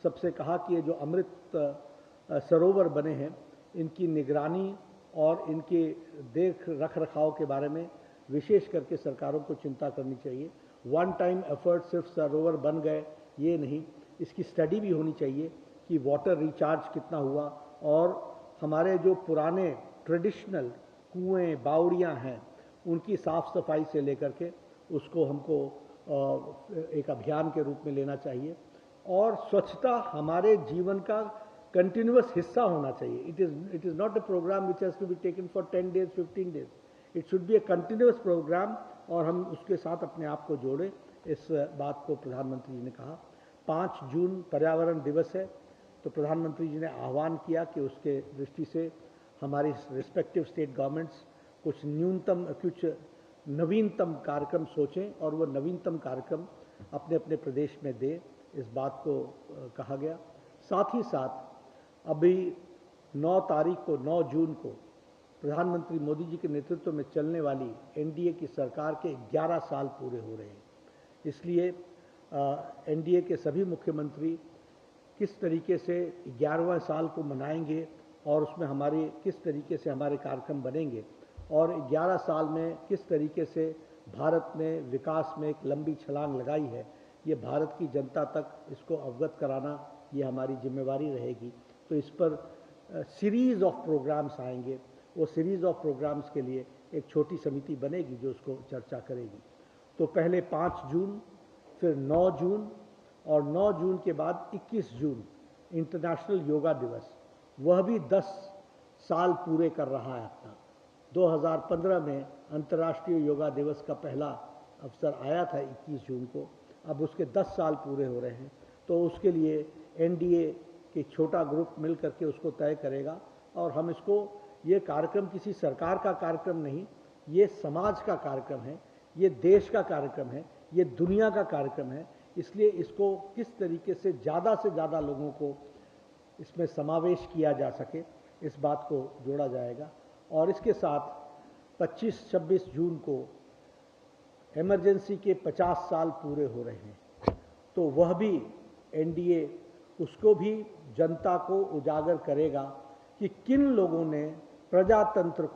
सबसे कहा कि ये जो अमृत सरोवर बने हैं इनकी निगरानी और इनके रख रखाव के बारे में विशेष करके सरकारों को चिंता करनी चाहिए। वन टाइम एफर्ट सिर्फ सरोवर बन गए ये नहीं, इसकी स्टडी भी होनी चाहिए कि वाटर रिचार्ज कितना हुआ और हमारे जो पुराने ट्रेडिशनल कुएं बावड़ियाँ हैं उनकी साफ सफाई से लेकर के उसको हमको एक अभियान के रूप में लेना चाहिए और स्वच्छता हमारे जीवन का कंटिन्यूअस हिस्सा होना चाहिए। It is not a programme which has to be taken for 10 days 15 days, it should be a continuous programme और हम उसके साथ अपने आप को जोड़ें, इस बात को प्रधानमंत्री जी ने कहा। 5 जून पर्यावरण दिवस है तो प्रधानमंत्री जी ने आह्वान किया कि उसके दृष्टि से हमारी रिस्पेक्टिव स्टेट गवर्नमेंट्स कुछ नवीनतम कार्यक्रम सोचें और वो नवीनतम कार्यक्रम अपने अपने प्रदेश में दें, इस बात को कहा गया। साथ ही साथ अभी 9 जून को प्रधानमंत्री मोदी जी के नेतृत्व में चलने वाली एनडीए की सरकार के 11 साल पूरे हो रहे हैं, इसलिए एनडीए के सभी मुख्यमंत्री किस तरीके से 11वां साल को मनाएंगे और उसमें हमारे किस तरीके से हमारे कार्यक्रम बनेंगे और 11 साल में किस तरीके से भारत ने विकास में एक लंबी छलांग लगाई है, ये भारत की जनता तक इसको अवगत कराना ये हमारी जिम्मेवारी रहेगी। तो इस पर सीरीज़ ऑफ प्रोग्राम्स आएंगे, वो सीरीज़ ऑफ प्रोग्राम्स के लिए एक छोटी समिति बनेगी जो उसको चर्चा करेगी। तो पहले 5 जून, फिर 9 जून और 9 जून के बाद 21 जून इंटरनेशनल योगा दिवस, वह भी 10 साल पूरे कर रहा है अपना। 2015 में अंतर्राष्ट्रीय योगा दिवस का पहला अवसर आया था 21 जून को, अब उसके 10 साल पूरे हो रहे हैं। तो उसके लिए एनडीए के छोटा ग्रुप मिल करके उसको तय करेगा और हम इसको, ये कार्यक्रम किसी सरकार का कार्यक्रम नहीं, ये समाज का कार्यक्रम है, ये देश का कार्यक्रम है, ये दुनिया का कार्यक्रम है, इसलिए इसको किस तरीके से ज़्यादा लोगों को इसमें समावेश किया जा सके, इस बात को जोड़ा जाएगा। और इसके साथ 25-26 जून को इमरजेंसी के 50 साल पूरे हो रहे हैं, तो वह भी एनडीए उसको भी जनता को उजागर करेगा कि किन लोगों ने प्रजातंत्र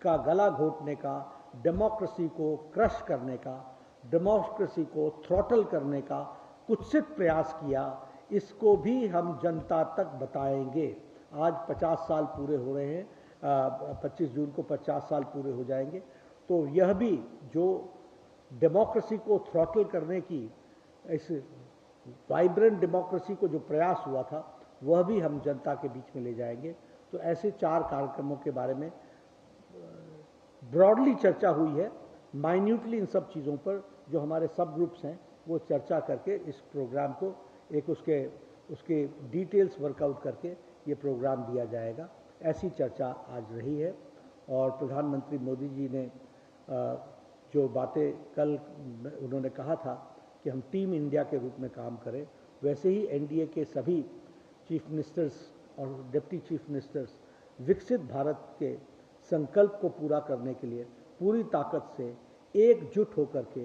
का गला घोटने का, डेमोक्रेसी को क्रश करने का, डेमोक्रेसी को थ्रॉटल करने का कुत्सित प्रयास किया, इसको भी हम जनता तक बताएंगे। आज 50 साल पूरे हो रहे हैं, 25 जून को 50 साल पूरे हो जाएंगे। तो यह भी जो डेमोक्रेसी को थ्रॉटल करने की, इस वाइब्रेंट डेमोक्रेसी को जो प्रयास हुआ था, वह भी हम जनता के बीच में ले जाएंगे। तो ऐसे 4 कार्यक्रमों के बारे में ब्रॉडली चर्चा हुई है। माइन्यूटली इन सब चीज़ों पर जो हमारे सब ग्रुप्स हैं वो चर्चा करके इस प्रोग्राम को एक उसके डिटेल्स वर्कआउट करके ये प्रोग्राम दिया जाएगा। ऐसी चर्चा आज रही है। और प्रधानमंत्री मोदी जी ने जो बातें कल उन्होंने कहा था कि हम टीम इंडिया के रूप में काम करें, वैसे ही एनडीए के सभी चीफ मिनिस्टर्स और डिप्टी चीफ मिनिस्टर्स विकसित भारत के संकल्प को पूरा करने के लिए पूरी ताकत से एकजुट होकर के,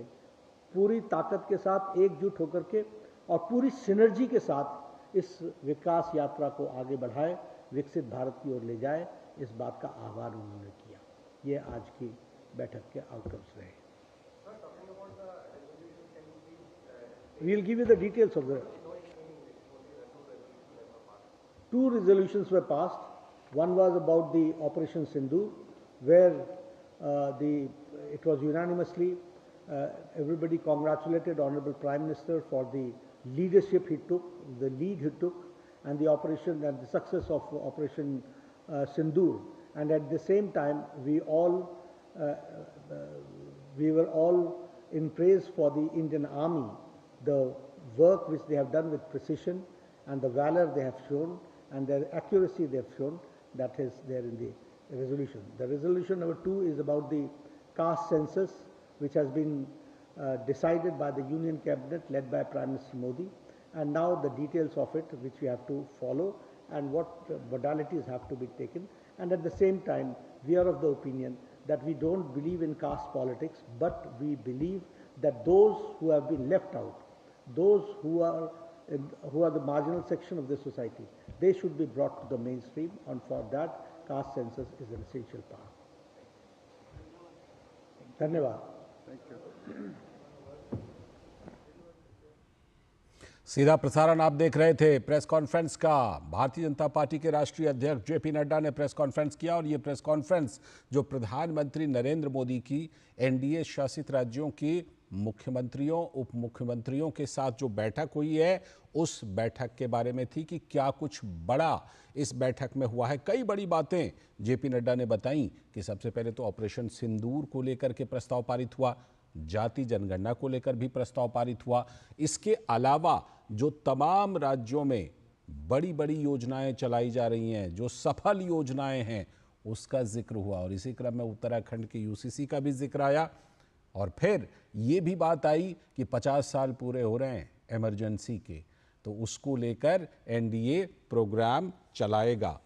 पूरी ताकत के साथ एकजुट होकर के और पूरी सिनर्जी के साथ इस विकास यात्रा को आगे बढ़ाए, विकसित भारत की ओर ले जाए, इस बात का आह्वान उन्होंने किया। ये आज की बैठक के आउटकम्स रहे। We will give you the details of the 2 resolutions were passed. One was about the Operation Sindoor, where it was unanimously everybody congratulated Honorable Prime Minister for the leadership he took, the lead he took, and the operation and the success of Operation Sindoor. And at the same time, we were all in praise for the Indian Army, the work which they have done with precision and the valor they have shown and their accuracy they have shown. That is there in the resolution. The resolution number 2 is about the caste census, which has been decided by the Union Cabinet led by Prime Minister Modi, and now the details of it which we have to follow and what modalities have to be taken. And at the same time, we are of the opinion that we don't believe in caste politics, but we believe that those who have been left out, those who are the marginal section of the society, they should be brought to the mainstream, and for that caste census is an essential part. Dhanyavad. Thank you. सीधा प्रसारण आप देख रहे थे प्रेस कॉन्फ्रेंस का। भारतीय जनता पार्टी के राष्ट्रीय अध्यक्ष जेपी नड्डा ने प्रेस कॉन्फ्रेंस किया और ये प्रेस कॉन्फ्रेंस जो प्रधानमंत्री नरेंद्र मोदी की एनडीए शासित राज्यों की मुख्यमंत्रियों उप मुख्यमंत्रियों के साथ जो बैठक हुई है, उस बैठक के बारे में थी कि क्या कुछ बड़ा इस बैठक में हुआ है। कई बड़ी बातें जेपी नड्डा ने बताई कि सबसे पहले तो ऑपरेशन सिंदूर को लेकर के प्रस्ताव पारित हुआ, जाति जनगणना को लेकर भी प्रस्ताव पारित हुआ। इसके अलावा जो तमाम राज्यों में बड़ी बड़ी योजनाएं चलाई जा रही हैं, जो सफल योजनाएं हैं, उसका जिक्र हुआ। और इसी क्रम में उत्तराखंड के यूसीसी का भी जिक्र आया। और फिर ये भी बात आई कि 50 साल पूरे हो रहे हैं इमरजेंसी के, तो उसको लेकर एनडीए प्रोग्राम चलाएगा।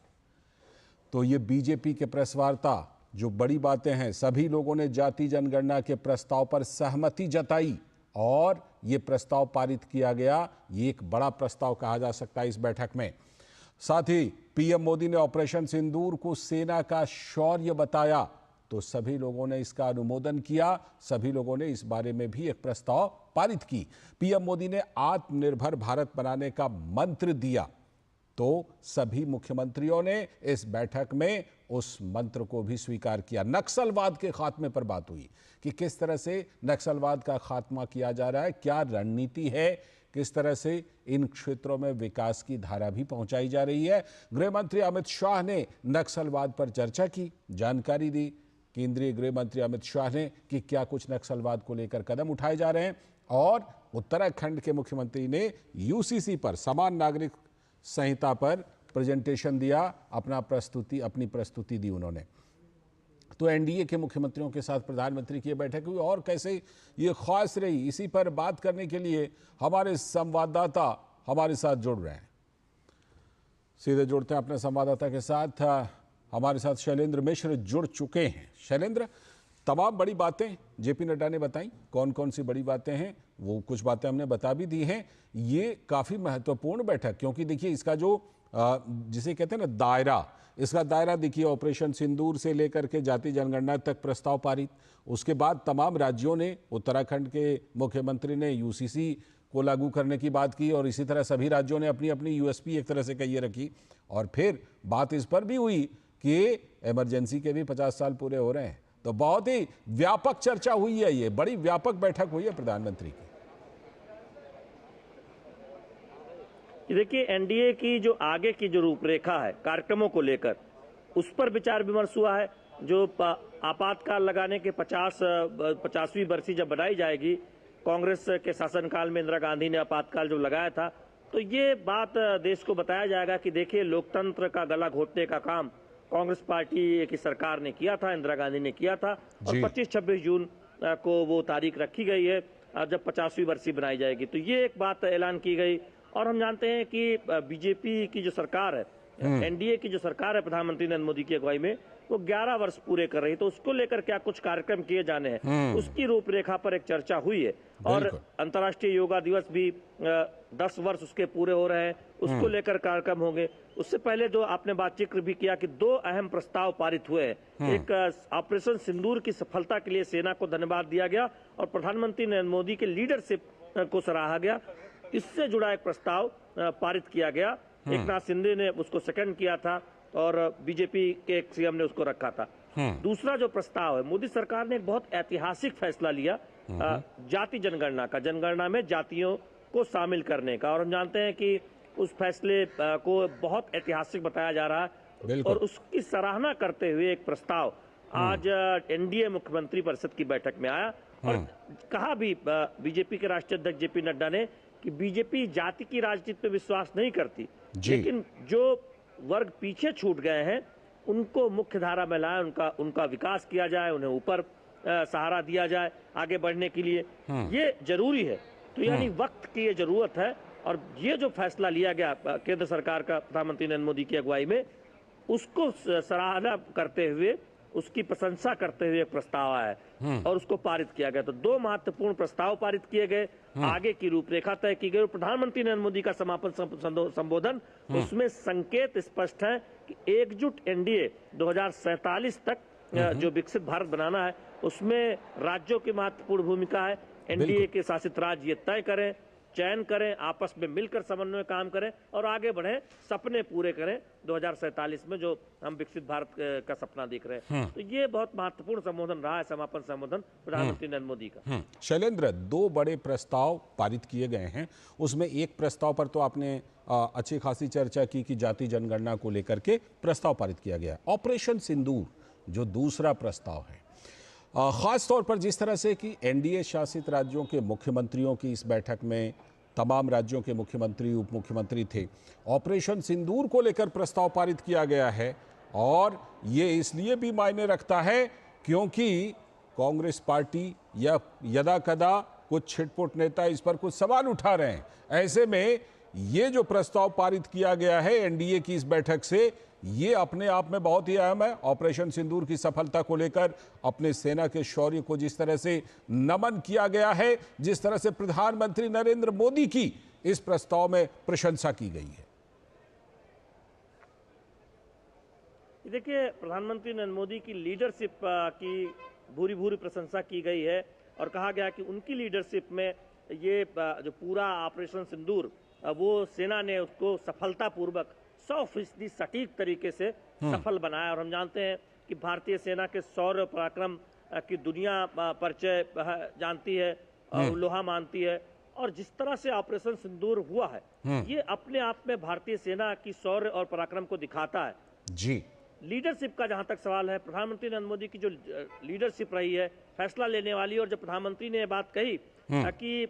तो ये बीजेपी के प्रेस वार्ता जो बड़ी बातें हैं, सभी लोगों ने जाति जनगणना के प्रस्ताव पर सहमति जताई और ये प्रस्ताव पारित किया गया। ये एक बड़ा प्रस्ताव कहा जा सकता है इस बैठक में। साथ ही पीएम मोदी ने ऑपरेशन सिंदूर को सेना का शौर्य बताया, तो सभी लोगों ने इसका अनुमोदन किया। सभी लोगों ने इस बारे में भी एक प्रस्ताव पारित की। पीएम मोदी ने आत्मनिर्भर भारत बनाने का मंत्र दिया, तो सभी मुख्यमंत्रियों ने इस बैठक में उस मंत्र को भी स्वीकार किया। नक्सलवाद के खात्मे पर बात हुई कि किस तरह से नक्सलवाद का खात्मा किया जा रहा है, क्या रणनीति है, किस तरह से इन क्षेत्रों में विकास की धारा भी पहुंचाई जा रही है। गृह मंत्री अमित शाह ने नक्सलवाद पर चर्चा की, जानकारी दी। केंद्रीय गृह मंत्री अमित शाह ने कि क्या कुछ नक्सलवाद को लेकर कदम उठाए जा रहे हैं। और उत्तराखंड के मुख्यमंत्री ने यूसीसी पर, समान नागरिक संहिता पर प्रेजेंटेशन दिया, अपनी प्रस्तुति दी उन्होंने। तो एनडीए के मुख्यमंत्रियों के साथ प्रधानमंत्री की बैठक हुई और कैसे ये खास रही, इसी पर बात करने के लिए हमारे संवाददाता हमारे साथ जुड़ रहे हैं। सीधे जुड़ते हैं अपने संवाददाता के साथ। हमारे साथ शैलेंद्र मिश्र जुड़ चुके हैं। शैलेंद्र, तमाम बड़ी बातें जेपी नड्डा ने बताई, कौन कौन सी बड़ी बातें हैं वो कुछ बातें हमने बता भी दी हैं। ये काफ़ी महत्वपूर्ण बैठक, क्योंकि देखिए इसका जो जिसे कहते हैं ना दायरा, इसका दायरा देखिए ऑपरेशन सिंदूर से लेकर के जाति जनगणना तक प्रस्ताव पारित, उसके बाद तमाम राज्यों ने, उत्तराखंड के मुख्यमंत्री ने यूसीसी को लागू करने की बात की और इसी तरह सभी राज्यों ने अपनी अपनी यूएसपी एक तरह से कहिए रखी। और फिर बात इस पर भी हुई कि इमरजेंसी के भी 50 साल पूरे हो रहे हैं। तो बहुत ही व्यापक चर्चा हुई है, ये बड़ी व्यापक बैठक हुई है प्रधानमंत्री की। देखिए एनडीए की जो आगे की जो रूपरेखा है कार्यक्रमों को लेकर, उस पर विचार विमर्श हुआ है। जो आपातकाल लगाने के 50वीं बरसी जब बनाई जाएगी, कांग्रेस के शासनकाल में इंदिरा गांधी ने आपातकाल जब लगाया था, तो ये बात देश को बताया जाएगा कि देखिए लोकतंत्र का गला घोटने का काम कांग्रेस पार्टी की सरकार ने किया था, इंदिरा गांधी ने किया था। और 25-26 जून को वो तारीख रखी गई है जब 50वीं बरसी बनाई जाएगी। तो ये एक बात ऐलान की गई। और हम जानते हैं कि बीजेपी की जो सरकार है, एनडीए की जो सरकार है प्रधानमंत्री नरेंद्र मोदी की अगुवाई में, वो 11 वर्ष पूरे कर रही है। तो उसको लेकर क्या कुछ कार्यक्रम किए जाने हैं, उसकी रूपरेखा पर एक चर्चा हुई है। और अंतर्राष्ट्रीय योगा दिवस भी 10 वर्ष उसके पूरे हो रहे हैं, उसको लेकर कार्यक्रम होंगे। उससे पहले जो आपने बात जिक्र भी किया कि 2 अहम प्रस्ताव पारित हुए हैं। एक ऑपरेशन सिंदूर की सफलता के लिए सेना को धन्यवाद दिया गया और प्रधानमंत्री नरेंद्र मोदी के लीडरशिप को सराहा गया। इससे जुड़ा एक प्रस्ताव पारित किया गया। एकनाथ शिंदे ने उसको सेकंड किया था और बीजेपी के एक सीएम ने उसको रखा था। दूसरा जो प्रस्ताव है, मोदी सरकार ने एक बहुत ऐतिहासिक फैसला लिया जाति जनगणना का, जनगणना में जातियों को शामिल करने का। और हम जानते हैं कि उस फैसले को बहुत ऐतिहासिक बताया जा रहा है और उसकी सराहना करते हुए एक प्रस्ताव आज एनडीए मुख्यमंत्री परिषद की बैठक में आया। और कहा भी बीजेपी के राष्ट्रीय अध्यक्ष जेपी नड्डा ने कि बीजेपी जाति की राजनीति पे विश्वास नहीं करती, लेकिन जो वर्ग पीछे छूट गए हैं उनको मुख्य धारा में लाए, उनका विकास किया जाए, उन्हें ऊपर सहारा दिया जाए आगे बढ़ने के लिए, ये जरूरी है। तो यानी वक्त की ये जरूरत है। और ये जो फैसला लिया गया केंद्र सरकार का प्रधानमंत्री नरेंद्र मोदी की अगुवाई में, उसको सराहना करते हुए, उसकी प्रशंसा करते हुए एक प्रस्ताव आया है और उसको पारित किया गया। तो 2 महत्वपूर्ण प्रस्ताव पारित किए गए, आगे की रूपरेखा तय की गई। प्रधानमंत्री नरेंद्र मोदी का समापन संबोधन, उसमें संकेत स्पष्ट है कि एकजुट एनडीए 2047 तक जो विकसित भारत बनाना है, उसमें राज्यों की महत्वपूर्ण भूमिका है। एनडीए के शासित राज्य ये तय करें, चयन करें, आपस में मिलकर समन्वय काम करें और आगे बढ़ें, सपने पूरे करें 2047 में जो हम विकसित भारत का सपना देख रहे हैं। तो ये बहुत महत्वपूर्ण संबोधन रहा है, समापन संबोधन प्रधानमंत्री नरेंद्र मोदी का। शैलेंद्र, 2 बड़े प्रस्ताव पारित किए गए हैं। उसमें एक प्रस्ताव पर तो आपने अच्छी खासी चर्चा की कि जाति जनगणना को लेकर के प्रस्ताव पारित किया गया। ऑपरेशन सिंदूर जो दूसरा प्रस्ताव है, खास तौर पर जिस तरह से कि एनडीए शासित राज्यों के मुख्यमंत्रियों की इस बैठक में तमाम राज्यों के मुख्यमंत्री, उप मुख्यमंत्री थे, ऑपरेशन सिंदूर को लेकर प्रस्ताव पारित किया गया है। और ये इसलिए भी मायने रखता है क्योंकि कांग्रेस पार्टी या यदा कदा कुछ छिटपुट नेता इस पर कुछ सवाल उठा रहे हैं। ऐसे में ये जो प्रस्ताव पारित किया गया है एनडीए की इस बैठक से, ये अपने आप में बहुत ही अहम है। ऑपरेशन सिंदूर की सफलता को लेकर अपने सेना के शौर्य को जिस तरह से नमन किया गया है, जिस तरह से प्रधानमंत्री नरेंद्र मोदी की इस प्रस्ताव में प्रशंसा की गई है। देखिए, प्रधानमंत्री नरेंद्र मोदी की लीडरशिप की भूरी भूरी प्रशंसा की गई है और कहा गया कि उनकी लीडरशिप में ये जो पूरा ऑपरेशन सिंदूर, वो सेना ने उसको सफलतापूर्वक 100% सटीक तरीके से सफल बनाया। और हम जानते हैं कि भारतीय सेना के शौर्य पराक्रम की दुनिया परिचय जानती है, लोहा मानती है। और जिस तरह से ऑपरेशन सिंदूर हुआ है, ये अपने आप में भारतीय सेना की शौर्य और पराक्रम को दिखाता है। जी, लीडरशिप का जहां तक सवाल है, प्रधानमंत्री नरेंद्र मोदी की जो लीडरशिप रही है, फैसला लेने वाली, और जब प्रधानमंत्री ने बात कही कि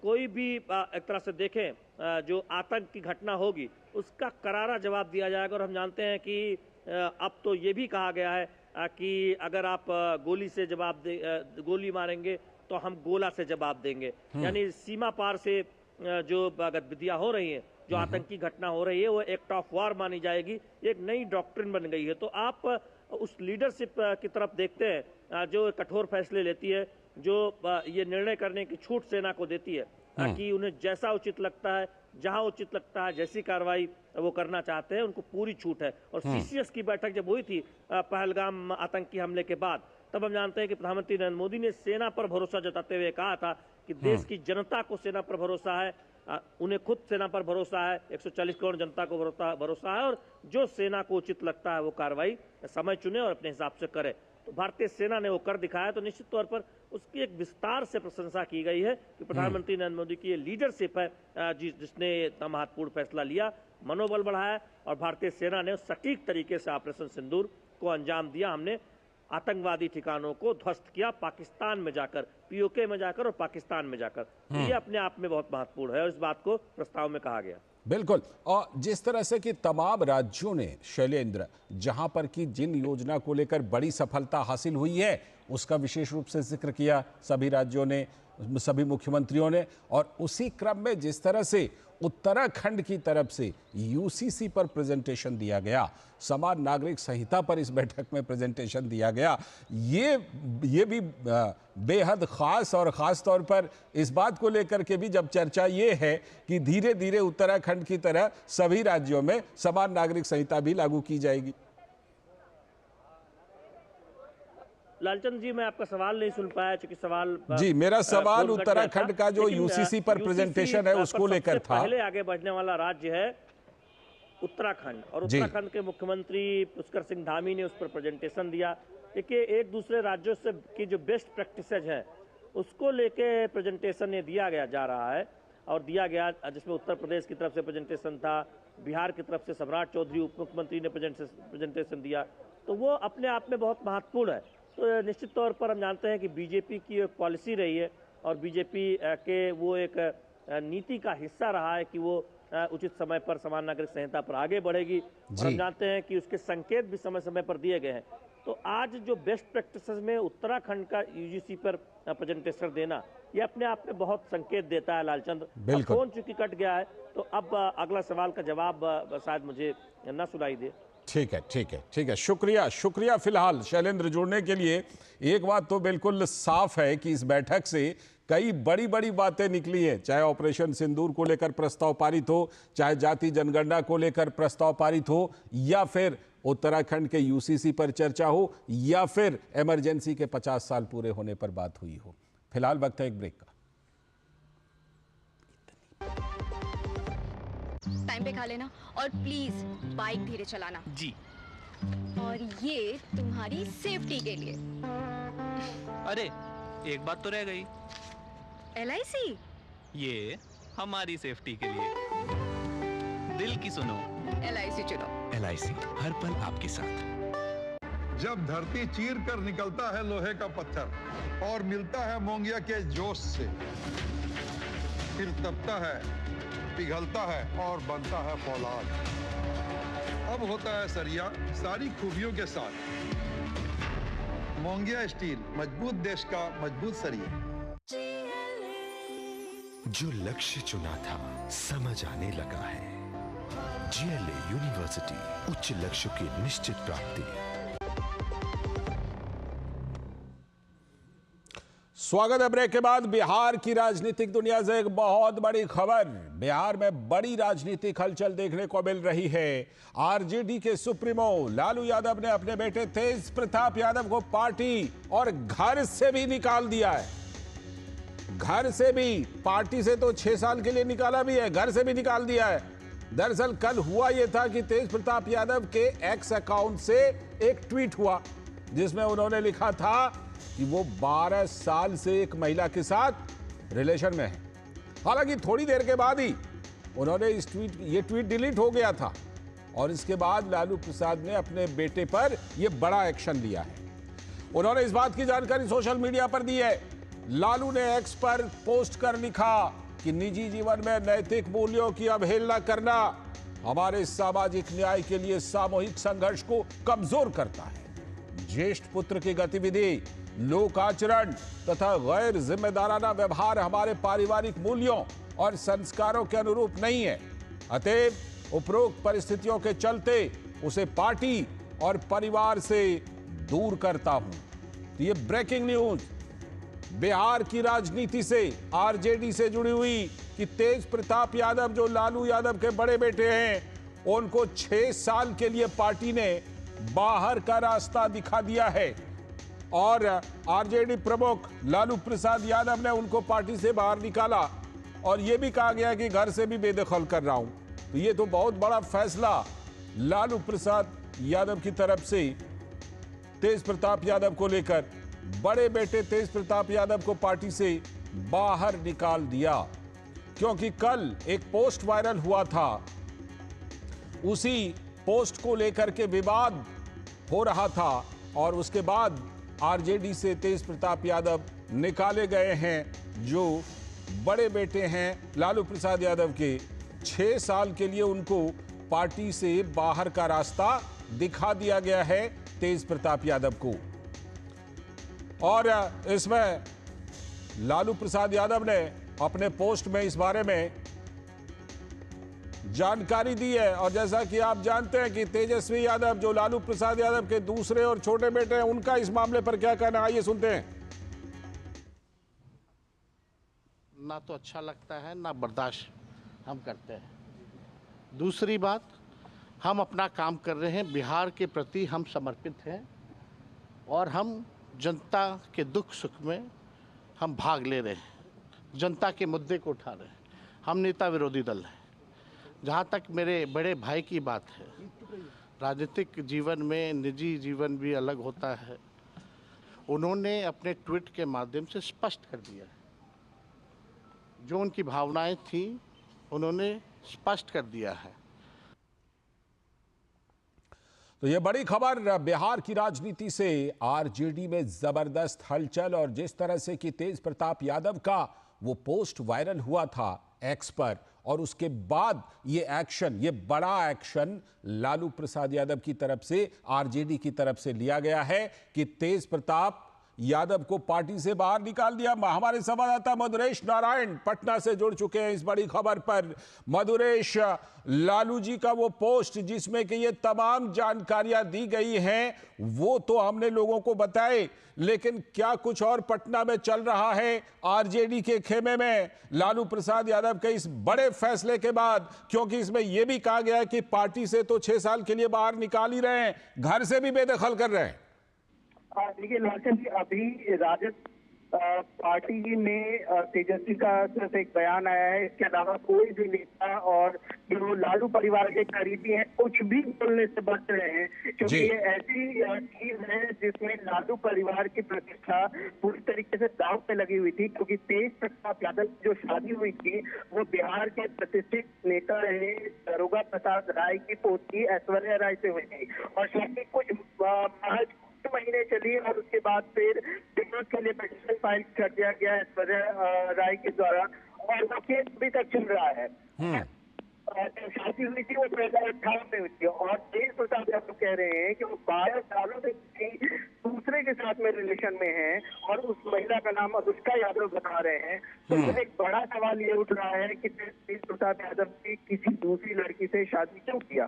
कोई भी एक तरह से देखें जो आतंक की घटना होगी उसका करारा जवाब दिया जाएगा। और हम जानते हैं कि अब तो ये भी कहा गया है कि अगर आप गोली से जवाब गोली मारेंगे तो हम गोला से जवाब देंगे। यानी सीमा पार से जो गतिविधियां हो रही हैं, जो आतंकी घटना हो रही है, वो एक्ट ऑफ वार मानी जाएगी। एक नई डॉक्ट्रिन बन गई है। तो आप उस लीडरशिप की तरफ देखते हैं जो कठोर फैसले लेती है, जो ये निर्णय करने की छूट सेना को देती है कि उन्हें जैसा उचित लगता है, जहां उचित लगता है, जैसी कार्रवाई वो करना चाहते हैं, उनको पूरी छूट है। और सीसीएस की बैठक जब हुई थी पहलगाम आतंकी हमले के बाद, तब हम जानते हैं कि प्रधानमंत्री नरेंद्र मोदी ने सेना पर भरोसा जताते हुए कहा था कि देश की जनता को सेना पर भरोसा है, उन्हें खुद सेना पर भरोसा है, 140 करोड़ जनता को भरोसा है, और जो सेना को उचित लगता है वो कार्रवाई समय चुने और अपने हिसाब से करे। तो भारतीय सेना ने वो कर दिखाया। तो निश्चित तौर पर उसकी एक विस्तार से प्रशंसा की गई है कि प्रधानमंत्री नरेंद्र मोदी की ये लीडरशिप है जिसने इतना महत्वपूर्ण फैसला लिया, मनोबल बढ़ाया और भारतीय सेना ने सटीक तरीके से ऑपरेशन सिंदूर को अंजाम दिया। हमने आतंकवादी ठिकानों को ध्वस्त किया, पाकिस्तान में जाकर, पीओके में जाकर और पाकिस्तान में जाकर। ये अपने आप में बहुत महत्वपूर्ण है और इस बात को प्रस्ताव में कहा गया। बिल्कुल। और जिस तरह से कि तमाम राज्यों ने, शैलेंद्र, जहां पर की जिन योजना को लेकर बड़ी सफलता हासिल हुई है उसका विशेष रूप से जिक्र किया सभी राज्यों ने, सभी मुख्यमंत्रियों ने। और उसी क्रम में जिस तरह से उत्तराखंड की तरफ से यूसीसी पर प्रेजेंटेशन दिया गया, समान नागरिक संहिता पर इस बैठक में प्रेजेंटेशन दिया गया, ये भी बेहद खास और ख़ास तौर पर इस बात को लेकर के भी जब चर्चा ये है कि धीरे धीरे उत्तराखंड की तरह सभी राज्यों में समान नागरिक संहिता भी लागू की जाएगी। लालचंद जी, मैं आपका सवाल नहीं सुन पाया क्योंकि सवाल जी, मेरा सवाल उत्तराखंड का जो यूसीसी पर प्रेजेंटेशन है उसको लेकर था। पहले आगे बढ़ने वाला राज्य है उत्तराखंड और उत्तराखंड के मुख्यमंत्री पुष्कर सिंह धामी ने उस पर प्रेजेंटेशन दिया। देखिए, एक दूसरे राज्यों से की जो बेस्ट प्रैक्टिसेज हैं उसको लेके प्रेजेंटेशन ये दिया गया जा रहा है और दिया गया, जिसमें उत्तर प्रदेश की तरफ से प्रेजेंटेशन था, बिहार की तरफ से सम्राट चौधरी उप मुख्यमंत्री ने प्रेजेंटेशन दिया। तो वो अपने आप में बहुत महत्वपूर्ण है। तो निश्चित तौर पर हम जानते हैं कि बीजेपी की एक पॉलिसी रही है और बीजेपी के वो एक नीति का हिस्सा रहा है कि वो उचित समय पर समान नागरिक संहिता पर आगे बढ़ेगी और हम जानते हैं कि उसके संकेत भी समय समय पर दिए गए हैं। तो आज जो बेस्ट प्रैक्टिसेस में उत्तराखंड का यूजीसी पर प्रेजेंटेशन देना, ये अपने आप में बहुत संकेत देता है लालचंद। फोन चूंकि कट गया है तो अब अगला सवाल का जवाब शायद मुझे न सुनाई दे। ठीक है। शुक्रिया फिलहाल शैलेंद्र जुड़ने के लिए। एक बात तो बिल्कुल साफ है कि इस बैठक से कई बड़ी बातें निकली हैं, चाहे ऑपरेशन सिंदूर को लेकर प्रस्ताव पारित हो, चाहे जाति जनगणना को लेकर प्रस्ताव पारित हो, या फिर उत्तराखंड के यूसीसी पर चर्चा हो, या फिर इमरजेंसी के 50 साल पूरे होने पर बात हुई हो। फिलहाल वक्त है एक ब्रेक का। टाइम पे खा लेना और प्लीज बाइक धीरे चलाना जी। और ये तुम्हारी सेफ्टी के लिए। अरे एक बात तो रह गई। LIC? ये हमारी सेफ्टी के लिए। दिल की सुनो, LIC चुनो। LIC हर पल आपके साथ। जब धरती चीर कर निकलता है लोहे का पत्थर और मिलता है मोंगिया के जोश से, फिर तपता है, पिघलता है और बनता है फौलाद। अब होता है सरिया सारी खूबियों के साथ। मोंगिया स्टील, मजबूत देश का मजबूत सरिया। जो लक्ष्य चुना था समझ आने लगा है। GLA यूनिवर्सिटी, उच्च लक्ष्य की निश्चित प्राप्ति। स्वागत है ब्रेक के बाद। बिहार की राजनीतिक दुनिया से एक बहुत बड़ी खबर। बिहार में बड़ी राजनीतिक हलचल देखने को मिल रही है। आरजेडी के सुप्रीमो लालू यादव ने अपने बेटे तेज प्रताप यादव को पार्टी और घर से भी निकाल दिया है। घर से भी, पार्टी से तो 6 साल के लिए निकाला भी है, घर से भी निकाल दिया है। दरअसल कल हुआ यह था कि तेज प्रताप यादव के एक्स अकाउंट से एक ट्वीट हुआ जिसमें उन्होंने लिखा था कि वो 12 साल से एक महिला के साथ रिलेशन में है। हालांकि थोड़ी देर के बाद ही उन्होंने ये ट्वीट डिलीट हो गया था और इसके बाद लालू प्रसाद ने अपने बेटे पर यह बड़ा एक्शन लिया है। उन्होंने इस बात की जानकारी सोशल मीडिया पर दी है। लालू ने एक्स पर पोस्ट कर लिखा कि निजी जीवन में नैतिक मूल्यों की अवहेलना करना हमारे सामाजिक न्याय के लिए सामूहिक संघर्ष को कमजोर करता है। ज्येष्ठ पुत्र की गतिविधि, लोक आचरण तथा गैर जिम्मेदाराना व्यवहार हमारे पारिवारिक मूल्यों और संस्कारों के अनुरूप नहीं है। अतएव उपरोक्त परिस्थितियों के चलते उसे पार्टी और परिवार से दूर करता हूं। तो ये ब्रेकिंग न्यूज बिहार की राजनीति से, आरजेडी से जुड़ी हुई कि तेज प्रताप यादव जो लालू यादव के बड़े बेटे हैं, उनको 6 साल के लिए पार्टी ने बाहर का रास्ता दिखा दिया है और आरजेडी प्रमुख लालू प्रसाद यादव ने उनको पार्टी से बाहर निकाला और यह भी कहा गया कि घर से भी बेदखल कर रहा हूं। तो ये तो बहुत बड़ा फैसला लालू प्रसाद यादव की तरफ से तेज प्रताप यादव को लेकर, बड़े बेटे तेज प्रताप यादव को पार्टी से बाहर निकाल दिया। क्योंकि कल एक पोस्ट वायरल हुआ था, उसी पोस्ट को लेकर के विवाद हो रहा था और उसके बाद आरजेडी से तेज प्रताप यादव निकाले गए हैं। जो बड़े बेटे हैं लालू प्रसाद यादव के, 6 साल के लिए उनको पार्टी से बाहर का रास्ता दिखा दिया गया है तेज प्रताप यादव को। और इसमें लालू प्रसाद यादव ने अपने पोस्ट में इस बारे में जानकारी दी है। और जैसा कि आप जानते हैं कि तेजस्वी यादव जो लालू प्रसाद यादव के दूसरे और छोटे बेटे हैं, उनका इस मामले पर क्या कहना है, आइए सुनते हैं। ना तो अच्छा लगता है ना बर्दाश्त हम करते हैं। दूसरी बात, हम अपना काम कर रहे हैं, बिहार के प्रति हम समर्पित हैं और हम जनता के दुख सुख में हम भाग ले रहे हैं, जनता के मुद्दे को उठा रहे हैं। हम नेता विरोधी दल हैं। जहाँ तक मेरे बड़े भाई की बात है, राजनीतिक जीवन में निजी जीवन भी अलग होता है। उन्होंने अपने ट्वीट के माध्यम से स्पष्ट कर दिया है, जो उनकी भावनाएं थी उन्होंने स्पष्ट कर दिया है। तो ये बड़ी खबर बिहार की राजनीति से, आरजेडी में जबरदस्त हलचल। और जिस तरह से कि तेज प्रताप यादव का वो पोस्ट वायरल हुआ था एक्स पर, और उसके बाद ये एक्शन, ये बड़ा एक्शन लालू प्रसाद यादव की तरफ से, आरजेडी की तरफ से लिया गया है कि तेज प्रताप यादव को पार्टी से बाहर निकाल दिया। हमारे संवाददाता मधुरेश नारायण पटना से जुड़ चुके हैं इस बड़ी खबर पर। मधुरेश, लालू जी का वो पोस्ट जिसमें कि ये तमाम जानकारियां दी गई हैं, वो तो हमने लोगों को बताए, लेकिन क्या कुछ और पटना में चल रहा है आरजेडी के खेमे में लालू प्रसाद यादव के इस बड़े फैसले के बाद? क्योंकि इसमें यह भी कहा गया है कि पार्टी से तो 6 साल के लिए बाहर निकाल ही रहे हैं, घर से भी बेदखल कर रहे हैं। देखिए लालचंद जी, अभी राजद पार्टी में तेजस्वी का सिर्फ एक बयान आया है। इसके अलावा कोई भी नेता और जो लालू परिवार के करीबी हैं कुछ भी बोलने से बच रहे हैं, क्योंकि ये ऐसी चीज है जिसमें लालू परिवार की प्रतिष्ठा पूरी तरीके से दांव पे लगी हुई थी। क्योंकि तेज प्रताप यादव की जो शादी हुई थी वो बिहार के प्रतिष्ठित नेता रहे दारोगा प्रसाद राय की पोती ऐश्वर्या राय से हुई थी और शादी कुछ महज महीने चली और उसके बाद फिर डिवोर्स के लिए पिटीशन फाइल कर दिया गया ऐश्वर्या राय के द्वारा और वो केस अभी तक चल रहा है। शादी हुई थी वो 2018 में हुई थी और तेज प्रताप यादव कह रहे हैं कि वो 12 सालों से किसी दूसरे के साथ में रिलेशन में हैं और उस महिला का नाम अनुष्का यादव बता रहे हैं। तो एक बड़ा सवाल ये उठ रहा है कि तेज प्रताप यादव ने किसी दूसरी लड़की से शादी क्यों किया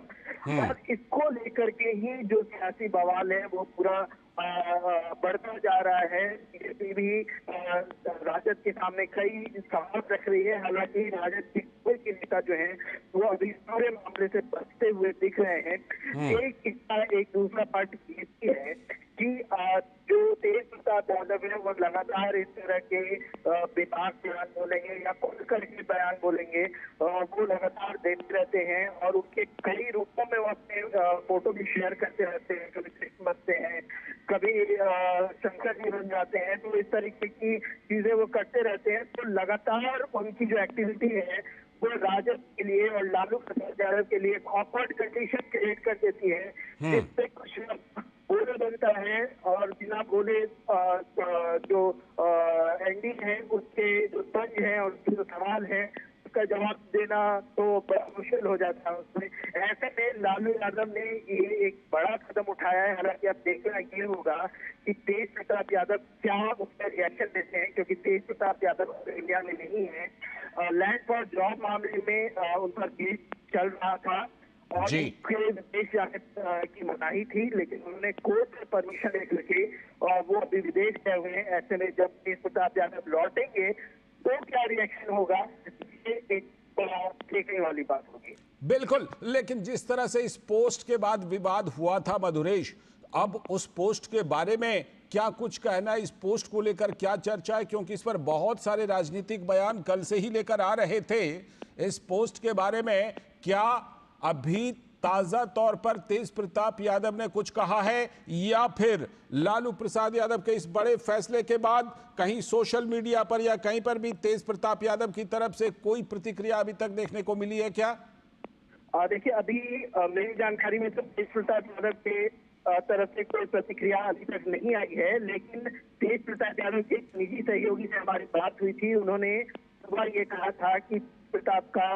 और इसको लेकर के ही जो सियासी बवाल है वो पूरा बढ़ता जा रहा है। बीजेपी भी राजद के सामने कई सवाल रख रही है। हालांकि राजद के कोई के नेता जो हैं वो अभी पूरे मामले से बचते हुए दिख रहे हैं। एक दूसरा पार्ट ये है कि जो तेज प्रताप यादव है वो लगातार इस तरह के बेबाक बयान बोलेंगे या खुल करके बयान बोलेंगे, वो लगातार देते रहते हैं और उनके कई रूपों में वो अपने फोटो भी शेयर करते रहते हैं। कभी कृष्ण बनते हैं, कभी शंकर जी बन जाते हैं, तो इस तरीके की चीजें वो करते रहते हैं। तो लगातार उनकी जो एक्टिविटी है वो राजद के लिए और लालू प्रसाद यादव के लिए ऑकवर्ड कंडीशन क्रिएट कर देती है, जिससे कुछ बोले बनता है और बिना बोले जो एंडी है उसके जो तंज है और उसके जो सवाल है उसका जवाब देना तो बड़ा मुश्किल हो जाता है उसमें। ऐसे में लालू यादव ने ये एक बड़ा कदम उठाया है। हालांकि अब देखना ये होगा कि तेज प्रताप यादव क्या उसका रिएक्शन देते हैं, क्योंकि तेज प्रताप यादव इंडिया में नहीं है। लैंड फॉर जॉब मामले में उन पर केस चल रहा था और उनके विदेश जाने की मनाही थी, लेकिन उन्होंने कोर्ट से परमिशन लेकर के और वो अभी विदेश गए हुए हैं। ऐसे में जब तेज प्रताप यादव लौटेंगे तो क्या रिएक्शन होगा, ये एक देखने वाली बात होगी। बिल्कुल, लेकिन जिस तरह से इस पोस्ट के बाद विवाद हुआ था मधुरेश, अब उस पोस्ट के बारे में क्या कुछ कहना है, इस पोस्ट को लेकर क्या चर्चा है, क्योंकि इस पर बहुत सारे राजनीतिक बयान कल से ही लेकर आ रहे थे। इस पोस्ट के बारे में क्या अभी ताजा तौर पर तेज प्रताप यादव ने कुछ कहा है, या फिर लालू प्रसाद यादव के इस बड़े फैसले के बाद कहीं सोशल मीडिया पर या कहीं पर भी तेज प्रताप यादव की तरफ से कोई प्रतिक्रिया अभी तक देखने को मिली है क्या? देखिए, अभी मेरी जानकारी में तो तेज प्रताप यादव के तरफ से कोई प्रतिक्रिया अभी तक नहीं आई है, लेकिन तेज प्रताप यादव के निजी सहयोगी से हमारी बात हुई थी। उन्होंने सुबह ये कहा था कि प्रताप का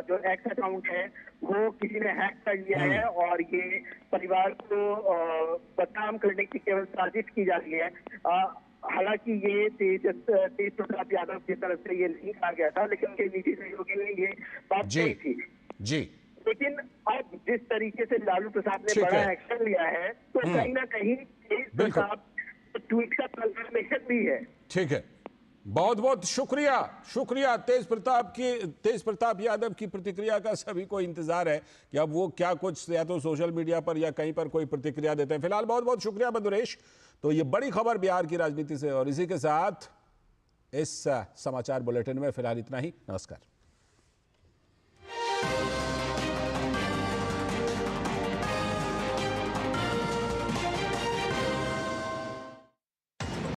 जो एक्स अकाउंट है वो किसी ने हैक कर लिया है और ये परिवार को बदनाम करने की केवल साजिश की जा रही है। हालांकि ये तेज प्रताप यादव की तरफ से ये नहीं कहा गया था, लेकिन उनके निजी सहयोगी ने ये बात कही थी जी। लेकिन अब जिस तरीके से लालू प्रसाद ने बड़ा एक्शन लिया है, तो कहीं ना कहीं तेज प्रताप ट्वीट का कंफर्मेशन भी है। ठीक है, बहुत बहुत शुक्रिया तेज प्रताप यादव की प्रतिक्रिया का सभी को इंतजार है कि अब वो क्या कुछ या तो सोशल मीडिया पर या कहीं पर कोई प्रतिक्रिया देते हैं। फिलहाल बहुत बहुत शुक्रिया मधुरेश। तो ये बड़ी खबर बिहार की राजनीति से, और इसी के साथ इस समाचार बुलेटिन में फिलहाल इतना ही। नमस्कार।